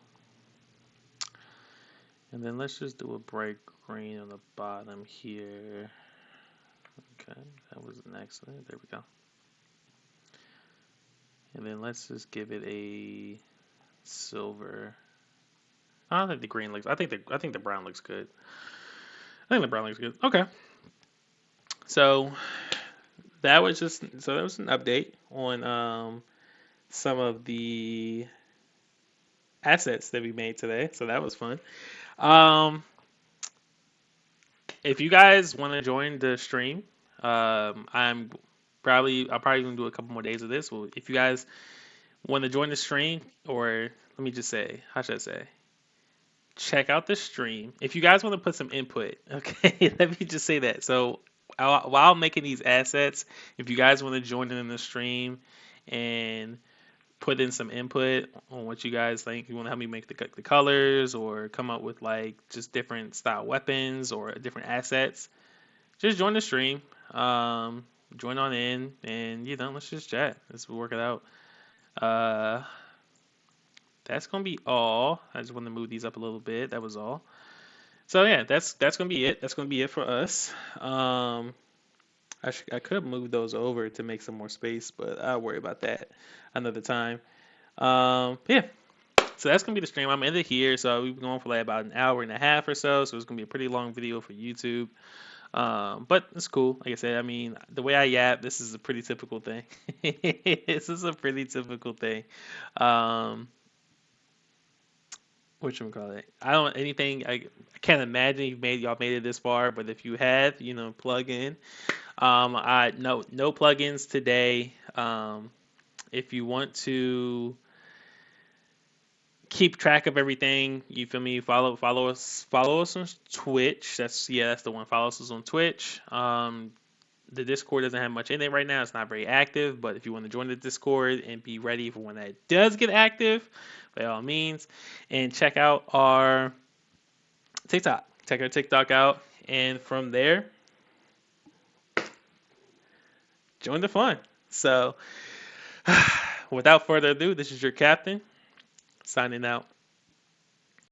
And then let's just do a bright green on the bottom here. Okay, that was an accident. There we go. And then let's just give it a silver. I don't think the green looks. I think the brown looks good. I think the brown looks good. Okay, so that was an update on some of the assets that we made today. So that was fun. Um, if you guys want to join the stream, I'll probably gonna do a couple more days of this. Well, if you guys want to join the stream, or let me just say, how should I say? Check out the stream. If you guys want to put some input, okay, let me just say that. So while making these assets, if you guys want to join in the stream and put in some input on what you guys think, you want to help me make the colors or come up with like just different style weapons or different assets, just join the stream. Um, Join on in, and let's just chat. Let's work it out. Uh, that's gonna be all. I just want to move these up a little bit. That was all. So yeah, that's gonna be it. That's gonna be it for us. I could have moved those over to make some more space, but I'll worry about that another time. Yeah. So that's gonna be the stream. I'm ended here. So we've been going for like about an hour and a half or so. So it's gonna be a pretty long video for YouTube. But it's cool. Like I said, I mean, the way I yap, this is a pretty typical thing. This is a pretty typical thing. Um, Whatchamacallit? I don't anything. I can't imagine y'all made it this far. But if you have, plug in. I no plugins today. If you want to keep track of everything, you feel me? Follow us on Twitch. That's the one. Follow us on Twitch. The Discord doesn't have much in it right now. It's not very active, but if you want to join the Discord and be ready for when that does get active, by all means, and check out our TikTok. Check our TikTok out, and from there, join the fun. So, without further ado, this is your captain signing out.